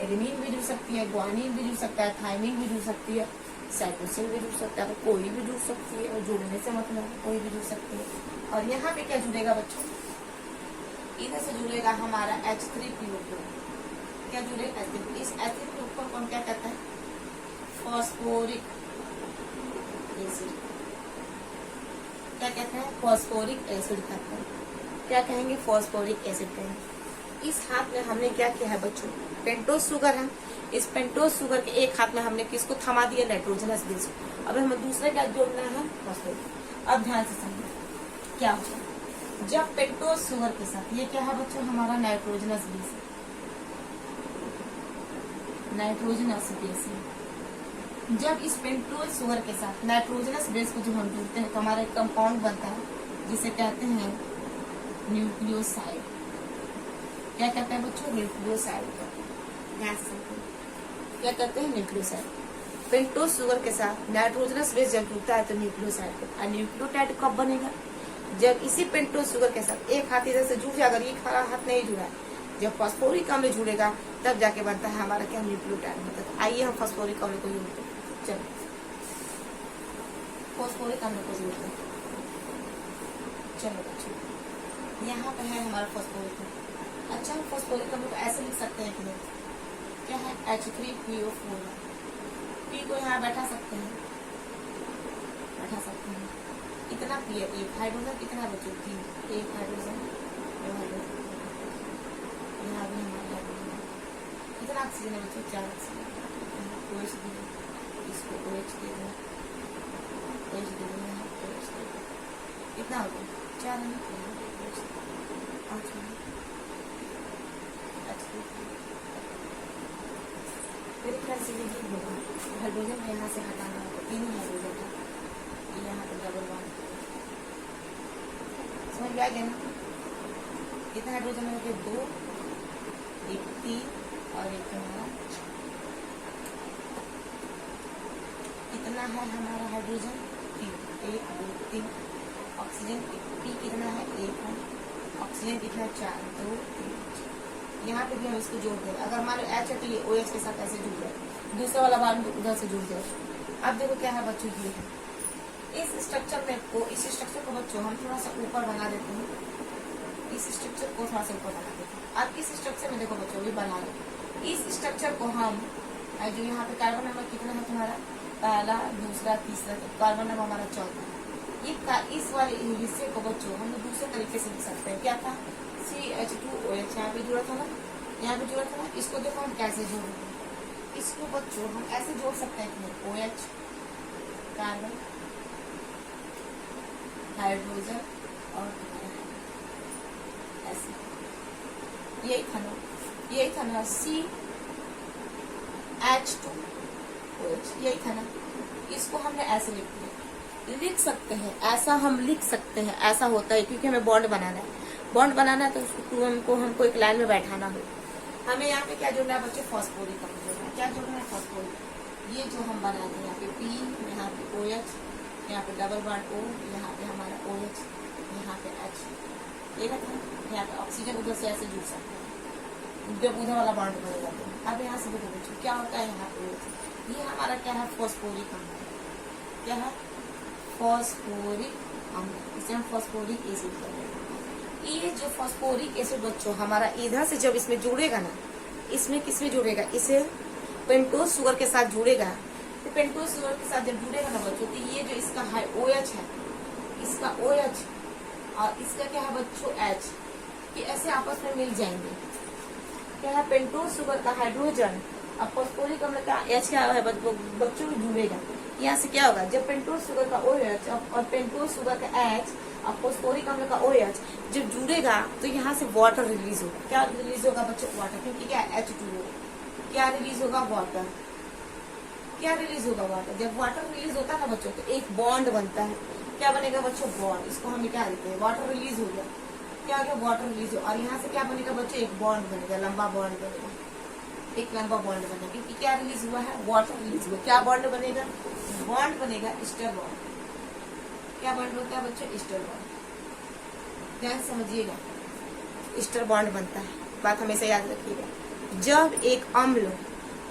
एडेनिन भी जुड़ सकती है, गुआनिन भी जुड़ सकता है, थाइमिन भी जुड़ सकती है, साइटोसिन भी जुड़ सकता है, कोई भी जुड़ सकती है। और जुड़ने से मतलब कोई भी जुड़ सकती है। और यहाँ पे क्या जुड़ेगा बच्चों? इधर से जुड़ेगा हमारा H3PO4। क्या जुड़ेगा? इस H3PO4 को हम क्या कहते हैं? Phosphoric acid. क्या कहते हैं? फॉस्फोरिक एसिड कहते हैं। क्या कहेंगे? फॉस्फोरिक एसिड कहेंगे। इस हाथ में हमने क्या किया है बच्चों? पेंटोज शुगर है। इस पेंटोज शुगर के एक हाथ में हमने किसको थमा दिया? Nitrogenous base. अब हमें दूसरे क्या जोड़ना है? फॉस्फोरिक। अब ध्यान से समझो क्या होगा जब पेंटोज शुगर के साथ, ये क्या है बच्चों? हमारा नाइट्रोजनस बेस है। नाइट्रोजनस बेस है। जब इस पेंटोज शुगर के साथ नाइट्रोजनस बेस को जो हम जोड़ते हैं तो हमारा एक कंपाउंड बनता है जिसे कहते हैं न्यूक्लियोसाइड। क्या कहते हैं बच्चों? न्यूक्लियोसाइड। क्या कहते हैं? न्यूक्लियोसाइड। पेंटोज शुगर के साथ नाइट्रोजनस बेस जब जुड़ता है तो न्यूक्लियोसाइड। और न्यूक्लियोटाइड कब बनेगा? जब इसी पेंटोज शुगर के साथ एक हाथ इधर से जुड़ जाएगा, ये खड़ा हाथ नहीं जुड़ा है, जब फास्फोरिक अम्ल जुड़ेगा तब जाके बनता है हमारा क्या? न्यूक्लियोटाइड। मतलब आइए हम फास्फोरिक अम्ल को जोड़ते हैं। चलो फास्फोरिक अम्ल को जोड़ते हैं। चलो बच्चों यहाँ पे है हमारा फास्फोरिक अम्ल। अच्छा, हम फास्फोरिक अम्ल को ऐसे लिख सकते हैं कि क्या है? H3PO4। P को यहाँ बैठा सकते हैं, बैठा सकते हैं। कितना P है? एक हाइड्रोजन। कितना बच्चों? 3। एक हाइड्रोजन, 2 हाइड्रोजन। यहाँ भी हमारा हाइड्रोजन। कितना ऑक्सीजन है बच्चों? 4 ऑक्सीजन। OH दे दो, इसको OH दे दो, OH दे दो, यहाँ OH दे दो। कितना हो गया? 4 है ना? 5 है। मेरे ख्याल से ये होगा हाइड्रोजन में यहाँ से हटाना होगा। 3 हाइड्रोजन था, यहाँ पे डबल बॉन्ड। समझ में आ गया ना? कितना हाइड्रोजन हो गया? 2, एक 3 और एक हमारा। कितना है हमारा हाइड्रोजन? 3। 1 2 3। ऑक्सीजन P कितना है? 1 है। ऑक्सीजन कितना? 4 2 3। यहाँ पे भी हम इसको जोड़ दें। अगर हमारे H है तो ये OH के साथ ऐसे जुड़ जाए, दूसरा वाला बार उधर से जुड़ जाए। अब देखो क्या है बच्चों, ये है इस स्ट्रक्चर में को, इस स्ट्रक्चर को बच्चों हम थोड़ा सा ऊपर बना देते हैं, इस स्ट्रक्चर को थोड़ा सा ऊपर बना देते हैं। अब इस स्ट्रक्चर में देखो बच्चों, ये बना लो इस स्ट्रक्चर को हम, जो यहाँ पे कार्बन नंबर कितना है तुम्हारा, पहला दूसरा तीसरा, तो कार्बन नंबर हमारा चौथा। इस वाले हिस्से को बच्चों हम दूसरे तरीके से लिख सकते हैं। क्या था, CH2OH यहाँ पे जुड़ा था ना, यहाँ पे जुड़ा था ना, इसको देखो हम कैसे जोड़ रहे हैं। इसको बच्चों हम ऐसे जोड़ सकते हैं कि OH कार्बन हाइड्रोजन और ऐसे, यही था ना CH2OH, यही था ना। इसको हमने ऐसे लिख सकते हैं, ऐसा हम लिख सकते हैं। ऐसा होता है क्योंकि हमें बॉन्ड बनाना है, बॉन्ड बनाना है तो उसको हमको एक लाइन में बैठाना हो। हमें यहाँ पे क्या जोड़ना है बच्चों, फॉस्फोरिक अम्ल जोड़ना है। क्या जोड़ना है, फॉस्फोरिक। ये जो हम बनाते हैं यहाँ पे P, यहाँ पे OH, यहाँ पे डबल बॉन्ड O, यहाँ पे हमारा OH, यहाँ पे H, ये ना, यहाँ पे ऑक्सीजन उधर से ऐसे जुड़ सकते हैं जब उधर वाला बॉन्ड बन जाते हैं। अब यहाँ से देखो बच्चों क्या होता है, यहाँ पे OH, ये हमारा क्या है, फॉस्फोरिक अम्ल। क्या है, फॉस्फोरिक अम्ल, इसे हम फॉस्फोरिक एसिड कहते हैं। ये जो फॉस्फोरिक एसिड बच्चों हमारा इधर से जब इसमें जुड़ेगा ना, इसमें किसमें जुड़ेगा, इसे पेंटोज शुगर के साथ जुड़ेगा। तो पेंटोज शुगर के साथ जब जुड़ेगा ना बच्चों, तो ये जो इसका है OH है, इसका OH और इसका क्या है बच्चों H, कि ऐसे आपस में मिल जाएंगे। क्या है, पेंटोज शुगर का हाइड्रोजन और फॉस्फोरिक अम्ल का H क्या है बच्चों में जुड़ेगा। यहाँ से क्या होगा, जब पेंटोज शुगर का OH और पेंटोज शुगर का H और फॉस्फोरिक अम्ल का OH जब जुड़ेगा तो यहाँ से वाटर रिलीज होगा। क्या रिलीज होगा बच्चों, वाटर, क्योंकि क्या H2O, क्या रिलीज होगा, वाटर। क्या रिलीज होगा, वाटर। जब वाटर रिलीज होता है ना बच्चों, तो एक बॉन्ड बनता है। क्या बनेगा बच्चों, बॉन्ड। इसको हम क्या देते हैं, वाटर रिलीज हो गया, क्या हो गया, वाटर रिलीज हो। और यहाँ से क्या बनेगा बच्चों, एक बॉन्ड बनेगा, लंबा बॉन्ड बनेगा, एक लंबा बॉन्ड बनेगा, क्योंकि क्या रिलीज हुआ है, वाटर रिलीज हुआ। क्या बॉन्ड बनेगा, बॉन्ड बनेगा ईस्टर बॉन्ड। क्या बॉन्ड बनता है बच्चों, ईस्टर बॉन्ड। ध्यान समझिएगा, ईस्टर बॉन्ड बनता है, बात हमेशा याद रखिएगा। जब एक अम्ल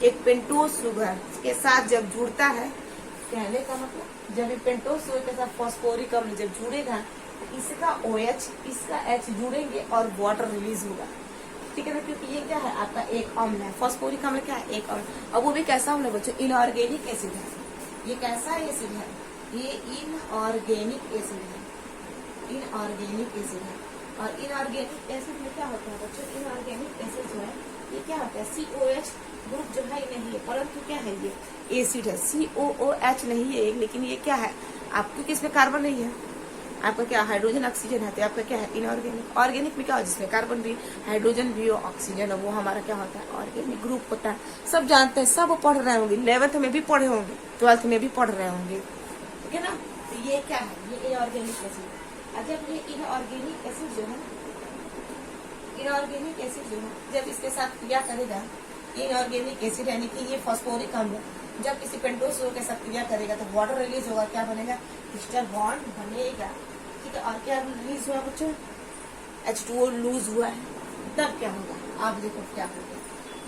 एक पेंटोज शुगर के साथ जब जुड़ता है, कहने का मतलब जब एक पेंटोज शुगर के साथ फॉस्फोरिक अम्ल जब जुड़ेगा, तो इसका OH इसका H जुड़ेंगे और वाटर रिलीज होगा। ठीक है ना, क्योंकि ये क्या है, आपका एक अम्ल है। फॉस्फोरिक अम्ल क्या है, एक अम्ल। अब वो भी कैसा अम्ल है बच्चों, इनऑर्गेनिक एसिड है। ये कैसा एसिड है, ये इनऑर्गेनिक एसिड है, इनऑर्गेनिक एसिड है। और इनऑर्गेनिक एसिड में क्या होता है बच्चों, इनऑर्गेनिक एसिड जो है ये क्या होता है, COH ग्रुप जो है ये नहीं है, परंतु क्या है, ये एसिड है। COOH नहीं है, लेकिन ये क्या है, आपको किसमें कार्बन नहीं है, आपका क्या हाइड्रोजन ऑक्सीजन है, तो आपका क्या है, इनऑर्गेनिक। ऑर्गेनिक में क्या हो, जिसमें कार्बन भी, हाइड्रोजन भी हो, ऑक्सीजन हो, वो हमारा क्या होता है, ऑर्गेनिक ग्रुप होता है। सब जानते हैं, सब पढ़ रहे होंगे, 11th में भी पढ़े होंगे, 12th में भी पढ़ रहे होंगे, ठीक है ना। तो ये क्या है, ये इनऑर्गेनिक एसिड है। जब ये इनऑर्गेनिक एसिड जो है, इनऑर्गेनिक एसिड जो है जब इसके साथ क्रिया करेगा, इनऑर्गेनिक एसिड यानी कि ये फॉस्फोरिक अम्ल जब किसी पेंटोज शुगर के साथ क्रिया करेगा तो वाटर रिलीज होगा। क्या बनेगा, ईस्टर बॉन्ड बनेगा। ठीक है, और क्या रिलीज हुआ बच्चों, H2O लूज हुआ है। तब क्या होगा, आप देखो क्या होगा।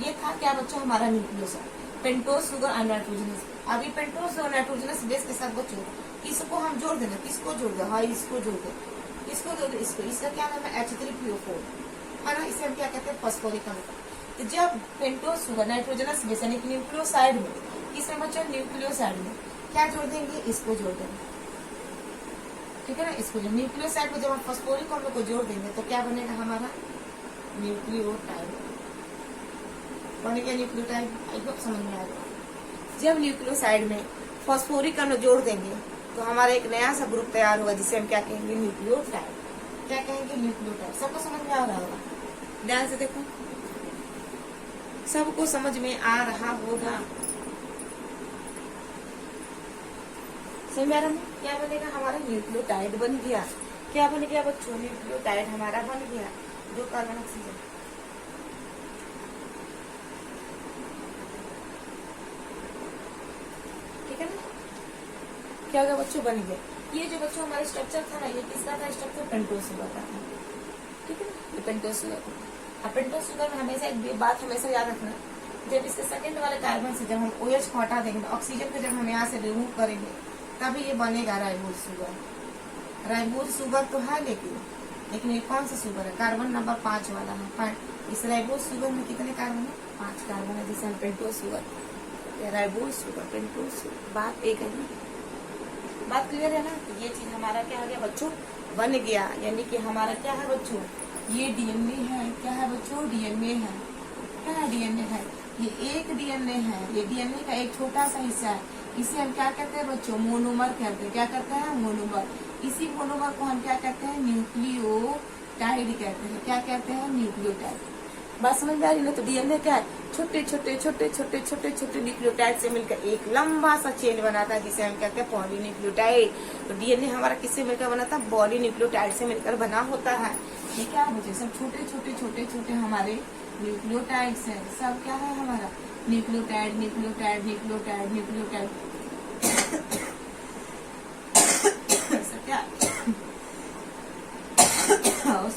ये था क्या बच्चों, हमारा न्यूक्लियोसाइड, पेंटोज शुगर और नाइट्रोजनस। अभी पेंटोज और नाइट्रोजनस बेस के साथ बच्चों इसको हम जोड़ देना, किसको जोड़ दे, हाँ इसको जोड़ दे, इसको जोड़ दे, इसको। इसका क्या नाम है, H3PO4 है ना। इसे हम क्या कहते हैं, फॉस्फोरिक अम्ल। तो जब पेंटोज शुगर नाइट्रोजनस बेस यानी कि न्यूक्लियोसाइड में, किसमें बच्चों, न्यूक्लियोसाइड में क्या जोड़ देंगे, इसको जोड़ देंगे। ठीक है ना, इसको न्यूक्लियोसाइड में जब हम फॉस्फोरिक अम्ल को जोड़ देंगे तो क्या बनेगा, हमारा न्यूक्लियोटाइड बन गया। न्यूक्लियोटाइड एक बार समझ में आएगा। जब न्यूक्लियोसाइड में फॉस्फोरिक अम्ल जोड़ देंगे तो हमारा एक नया सा ग्रुप तैयार होगा जिसे हम क्या कहेंगे, न्यूक्लियोटाइड। क्या कहेंगे, न्यूक्लियोटाइड। सबको समझ में आ रहा होगा, ध्यान से देखो, सबको समझ में आ रहा होगा। समझ में आ रहा है, क्या बनेगा, हमारा न्यूक्लियोटाइड बन गया। क्या बन गया बच्चों, न्यूक्लियोटाइड हमारा बन गया, 2 कार्बन ऑक्सीजन। ठीक है ना, क्या होगा बच्चों, बन गया। ये जो बच्चों हमारा स्ट्रक्चर था ना, ये किसका था स्ट्रक्चर, पेंटोज शुगर का था। ठीक है ना, ये पेंटोज शुगर। अब पेंटोज शुगर में हमेशा एक बात हमेशा याद रखना, जब इसके सेकंड वाले कार्बन से जब हम OH को हटा देंगे, ऑक्सीजन को जब हम यहाँ से रिमूव करेंगे, तभी ये बनेगा राइबोज शुगर। राइबोज शुगर तो है, लेकिन ये कौन सा शुगर है? कार्बन नंबर 5 वाला है। इस राइबोज शुगर में कितने कार्बन है? 5 कार्बन है, जिसे हम pentose sugar, ribose sugar, pentose sugar. बात एक है, बात क्लियर है ना? तो ये चीज हमारा क्या आ गया बच्चों? बन गया। यानी कि हमारा क्या है बच्चों? ये डीएनए है। क्या है बच्चों? डीएनए है। क्या है? डीएनए है। ये एक डीएनए है। ये डीएनए का एक छोटा सा हिस्सा है। इसे हम क्या कहते हैं बच्चों? मोनोमर कहते हैं। क्या कहते हैं? मोनोमर। इसी मोनोमर को हम क्या कहते हैं? न्यूक्लियोटाइड कहते हैं। क्या कहते हैं? न्यूक्लियोटाइड। बात समझ में आ रही ना? तो डीएनए क्या है? छोटे छोटे छोटे छोटे छोटे छोटे न्यूक्लियोटाइड से मिलकर एक लंबा सा चेन बनाता है, जिसे हम कहते हैं पॉलीन्यूक्लियोटाइड। तो डीएनए हमारा किससे मिलकर बना था? पॉलीन्यूक्लियोटाइड से मिलकर बना होता है। ये क्या मुझे सब छोटे छोटे छोटे छोटे हमारे न्यूक्लियोटाइड्स हैं। सब क्या है हमारा? Nucleotide, nucleotide, nucleotide, nucleotide. क्या?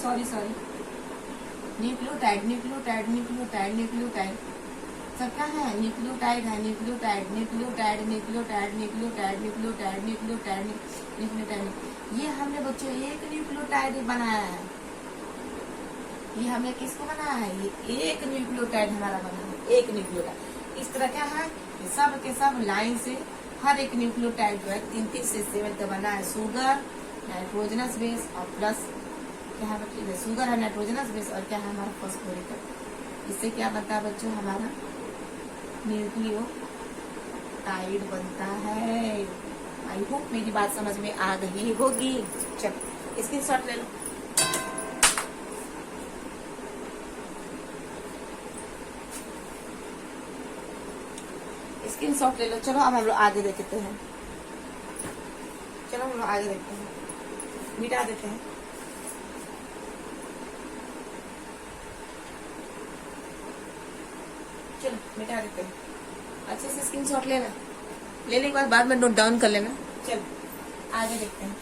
Sorry nucleotide, nucleotide, nucleotide, nucleotide. सब क्या है? न्यूक्लियोटाइड है। Nucleotide, nucleotide, nucleotide, nucleotide, nucleotide, nucleotide, nucleotide. ये हमने बच्चों एक न्यूक्लियोटाइड बनाया है। ये हमने किसको बनाया है? ये एक न्यूक्लियोटाइड हमारा बना है, एक न्यूक्लियोटाइड। इस तरह क्या है? सब के सब लाइन से हर एक न्यूक्लियोटाइड जो है 3-3 से मिलकर बना है। शुगर, नाइट्रोजनस बेस और प्लस क्या है बच्चों? शुगर है, नाइट्रोजनस बेस और क्या है हमारा? फॉस्फोरिक। इससे क्या बनता है बच्चों? हमारा न्यूक्लियोटाइड बनता है। आई होप मेरी बात समझ में आ गई होगी। चलो स्क्रीनशॉट ले लो। स्क्रीनशॉट ले लो। चलो अब हम लोग आगे देखते हैं। चलो हम लोग आगे देखते हैं। मिटा देते हैं। चलो मिटा देते हैं। अच्छे से स्क्रीनशॉट लेना, लेने के बाद में नोट डाउन कर लेना। चलो आगे देखते हैं।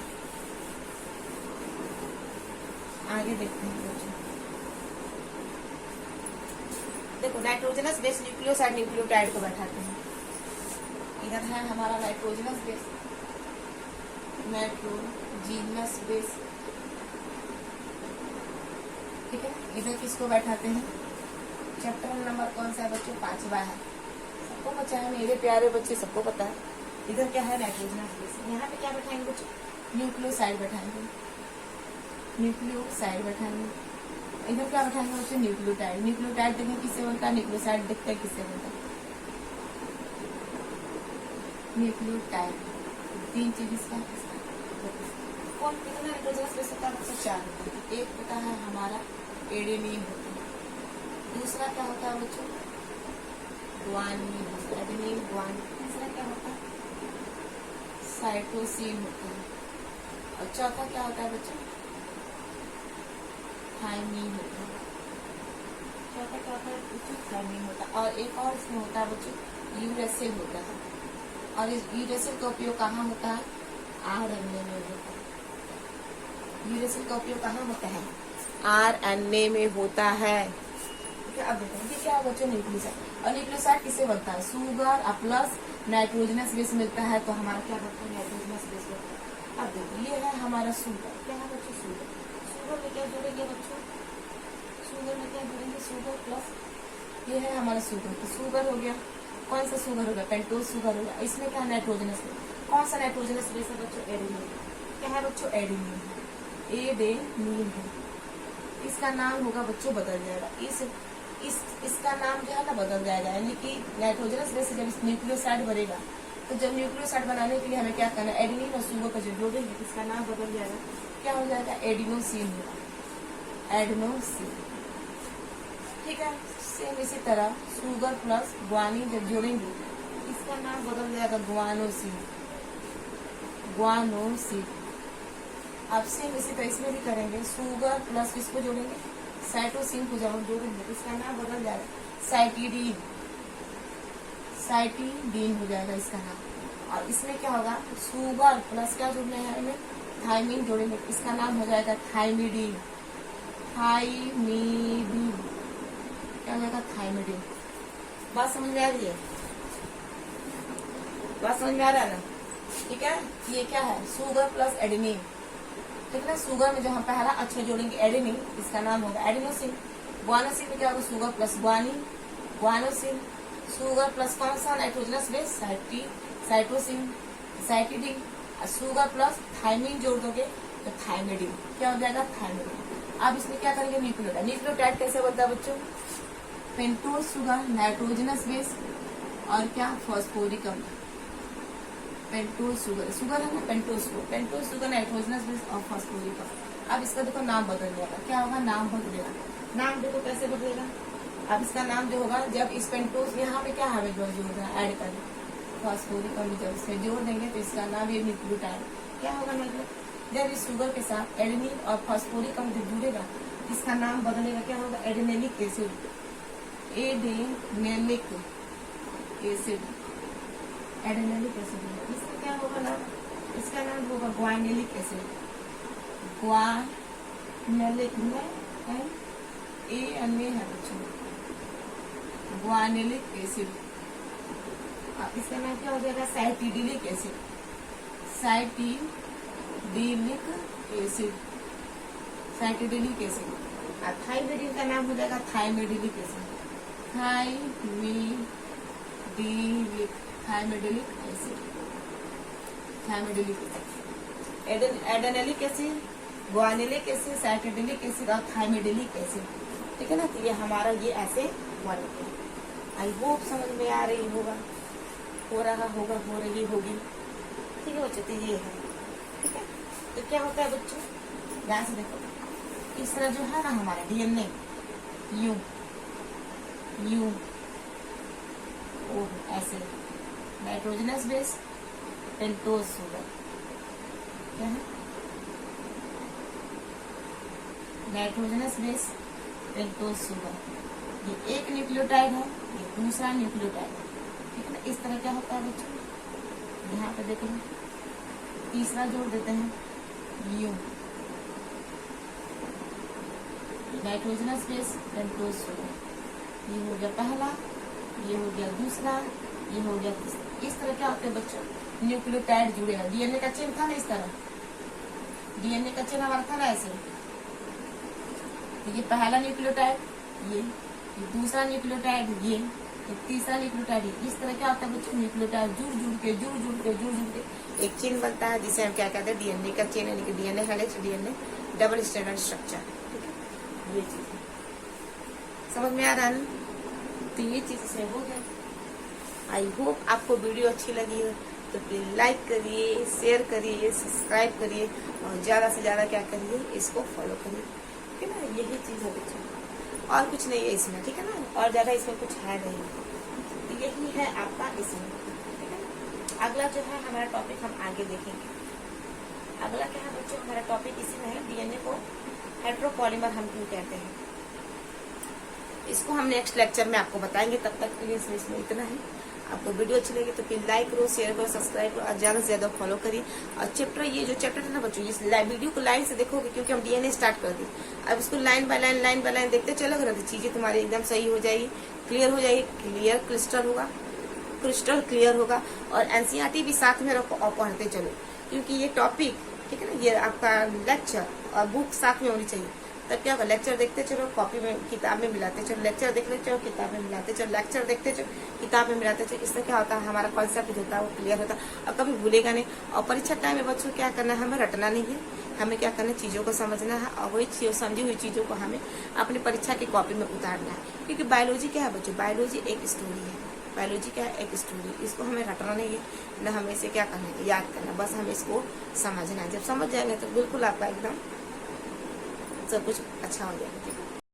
आगे देखते हैं बच्चों। देखो नाइट्रोजनस बेस न्यूक्लियोसाइड न्यूक्लियोटाइड को बैठाते हैं। इधर है हमारा नाइट्रोजनस बेस, नाइट्रोजीनस बेस, ठीक है। इधर किसको बैठाते हैं? चैप्टर नंबर कौन सा है बच्चों? 5वां है। सबको पता है, मेरे प्यारे बच्चे सबको पता है। इधर क्या है? Nitrogenous base. यहाँ पे क्या बैठाएंगे बच्चों? न्यूक्लियोसाइड बैठाएंगे, न्यूक्लियोसाइड बैठाएंगे। इधर क्या बैठाएंगे बच्चों? न्यूक्लियोटाइड। न्यूक्लियोटाइड देखें किससे बनता है? न्यूक्लियोसाइड देखते हैं किससे बनता है? न्यूक्लियोटाइड। 3 चीज इसका कौन कितना नाइट्रोजनस बेस होता है बच्चों? 4 होता है। एक होता है हमारा एडेनिन होता है, दूसरा क्या होता है बच्चों? Guanine, adenine, guanine. तीसरा क्या होता है? साइटोसिन होता है। और चौथा क्या होता है बच्चों? थाइमिन होता है। चौथा क्या होता है बच्चों? थाइमिन होता है। और एक और इसमें होता है बच्चों, यूरेसिल होता है। और इस यूरेसिल का उपयोग कहाँ होता है? RNA में होता है। यूरेसिल का उपयोग कहाँ होता है? RNA में होता है। अब देखो ये क्या है बच्चों? न्यूक्लियोसाइड। और न्यूक्लियोसाइड किससे बनता है? शुगर और प्लस नाइट्रोजनस बेस मिलता है, तो हमारा क्या बनता है? नाइट्रोजनस बेस बनता है। अब देखो ये है हमारा शुगर। क्या है बच्चों? शुगर। शुगर में क्या जोड़ेंगे बच्चों? शुगर में क्या जोड़ेंगे? शुगर प्लस ये है हमारा शुगर। तो शुगर हो गया, कौन सा शुगर हो गया? पेंटोज शुगर हो गया। इसमें क्या है? Nitrogenous base. कौन सा नाइट्रोजनस बेस है बच्चों? एडेनिन। क्या है बच्चों? एडेनिन है, एडेनिन है। इसका नाम होगा बच्चों बदल जाएगा। इसका नाम जो है ना बदल जाएगा। यानी कि नाइट्रोजनस बेस से जब न्यूक्लियोसाइड बनेगा, तो जब न्यूक्लियोसाइड बनाने के लिए हमें क्या करना है? एडेनिन और शुगर को जब जोड़ेंगे तो इसका नाम बदल जाएगा। क्या हो जाएगा? एडिनोसिन होगा, एडिनोसिन, ठीक है। सेम इसी तरह शुगर प्लस ग्वानिन जब जोड़ेंगे इसका नाम बदल जाएगा ग्वानोसिन, ग्वानोसिन। अब सेम इसी तरह इसमें भी करेंगे। शुगर प्लस किसको जोड़ेंगे? साइटोसिन को जब हम जोड़ेंगे तो इसका नाम बदल जाएगा साइटिडीन, साइटिडीन हो जाएगा इसका नाम। और इसमें क्या होगा? शुगर प्लस क्या जोड़ना है हमें? थाइमिन जोड़ेंगे, इसका नाम हो जाएगा थाइमिडीन, थाइमिडीन। क्या हो जाएगा? थाइमिडीन। बात समझ में आ रही है? बात समझ में आ रहा है ना? ठीक है, ये क्या है? Sugar plus adenine. ठीक है ना, शुगर में जो हम पहला अक्षर जोड़ेंगे एडेनिन, इसका नाम होगा एडेनोसिन। ग्वानोसिन में क्या होगा? Sugar plus guanine, guanosine. Sugar plus कौन सा nitrogenous base? Cytosine, cytidine. Sugar plus thymine जोड़ दोगे तो थायमिडिन। क्या हो जाएगा? थायमिडिन। अब इसमें क्या करेंगे? न्यूक्लियोटाइड। न्यूक्लियोटाइड कैसे बनता है बच्चों? पेंटोस शुगर, नाइट्रोजनस बेस और क्या? फॉस्फोरिक अम्ल। पेंटोस शुगर है ना, पेंटोस शुगर, नाइट्रोजनस बेस और फॉस्फोरिक अम्ल। अब इसका देखो नाम बदल जाएगा। क्या होगा? नाम बदलेगा। नाम देखो कैसे बदलेगा। अब इसका नाम जो होगा, जब इस पेंटोस यहाँ पे क्या हमें जोड़ना है? ऐड करें फॉस्फोरिक अम्ल। जब इसमें जोड़ देंगे तो इसका नाम ये न्यूक्लियोटाइड। क्या होगा? मतलब जब इस शुगर के साथ एडेनिन और फॉस्फोरिक अम्ल जुड़ेगा, इसका नाम बदलेगा। क्या होगा? Adenylic acid. Adenylic acid, adenylic acid. इसका क्या होगा नाम? इसका नाम होगा ग्वानिलिक एसिड। ग्वानिलिक में ए अन्य है बच्चों, ग्वानिलिक एसिड। इसका नाम क्या हो जाएगा? Cytidylic acid. Cytidylic acid, cytidylic acid. और थाइमिडिन का नाम हो जाएगा thymidylic acid. Thymidylic acid, thymidylic acid. Adenylic acid, guanylic acid, cytidylic acid और थाइमिडिलिक एसिड। ठीक है ना, तो ये हमारा ये ऐसे बनेगा। आई होप समझ में आ रही होगा, हो रहा होगा, हो रही होगी। ठीक है बच्चों, तो ये है। ठीक है, तो क्या होता है बच्चों? ध्यान से देखो, इस तरह जो है ना हमारा डीएनए यू ओ ऐसे नाइट्रोजनस बेस, पेंटोज शुगर। क्या है? Nitrogenous base, pentose sugar. ये एक न्यूक्लियोटाइड है, ये दूसरा न्यूक्लियोटाइड है। ठीक है ना, इस तरह क्या होता है बच्चों? यहाँ पे देखो, तीसरा जोड़ देते हैं you, nitrogenous base, pentose sugar. ये हो गया पहला, ये हो गया दूसरा, ये हो गया तीसरा। इस तरह क्या होता है बच्चों? न्यूक्लियोटाइड जुड़ेगा। डीएनए का चिन्ह था ना इस तरह, डीएनए का चिन्ह हमारा था ना ऐसे। ये पहला न्यूक्लियोटाइड, ये दूसरा न्यूक्लियोटाइड, ये तीसरा न्यूक्लियोटाइड। इस तरह क्या होता है बच्चों? न्यूक्लियोटाइड जुड़ के एक चेन बनता है, जिसे हम क्या कहते हैं? डीएनए का चेन, यानी कि DNA helix, DNA double stranded structure. ठीक है, ये चीज है। समझ में आ रहा है? तो ये चीज इसमें हो गया। आई होप आपको वीडियो अच्छी लगी हो, तो प्लीज लाइक करिए, शेयर करिए, सब्सक्राइब करिए और ज्यादा से ज्यादा क्या करिए? इसको फॉलो करिए। ठीक है ना, यही चीज है बच्चों, और कुछ नहीं है इसमें। ठीक है ना, और ज्यादा इसमें कुछ है नहीं, तो यही है आपका इसमें। ठीक है ना, अगला जो है हमारा टॉपिक हम आगे देखेंगे। अगला क्या है बच्चों? हमारा टॉपिक इसी में है, डीएनए को हेट्रोपॉलीमर हम क्यों कहते हैं। इसको हम नेक्स्ट लेक्चर में आपको बताएंगे। तब तक के लिए इसमें इतना है। आपको वीडियो अच्छी लगी तो प्लीज लाइक करो, शेयर करो, सब्सक्राइब करो और ज्यादा से ज्यादा फॉलो करिए। और चैप्टर, ये जो चैप्टर है ना बच्चों, इस वीडियो को लाइन से देखोगे, क्योंकि हम डीएनए स्टार्ट कर दी। अब इसको लाइन बाय लाइन देखते चलोगे ना, तो चीजें तुम्हारी एकदम सही हो जाएगी, क्लियर हो जाएगी, क्रिस्टल क्लियर होगा। और एनसीईआरटी भी साथ में रखो और पढ़ते चलो, क्योंकि ये टॉपिक, ठीक है ना, ये आपका लेक्चर और बुक साथ में होनी चाहिए। तब क्या होगा? लेक्चर देखते चलो, कॉपी में, किताब में मिलाते चलो, लेक्चर देखते चलो, किताब में मिलाते चलो, लेक्चर देखते चलो, किताब में मिलाते चलो। इससे क्या होता है? हमारा कॉन्सेप्ट जो होता है वो क्लियर होता है और कभी भूलेगा नहीं। और परीक्षा टाइम में बच्चों क्या करना है? हमें रटना नहीं है, हमें क्या करना है? चीजों को समझना है और वही समझी हुई चीजों को हमें अपनी परीक्षा की कॉपी में उतारना है। क्योंकि बायोलॉजी क्या है बच्चों? बायोलॉजी एक स्टोरी है। बायोलॉजी क्या है? एक स्टोरी। इसको हमें रटना नहीं है, न हमें इसे क्या करना है? याद करना। बस हमें इसको समझना है। जब समझ जाएंगे तो बिल्कुल आपका एकदम सब कुछ अच्छा हो जाएगा।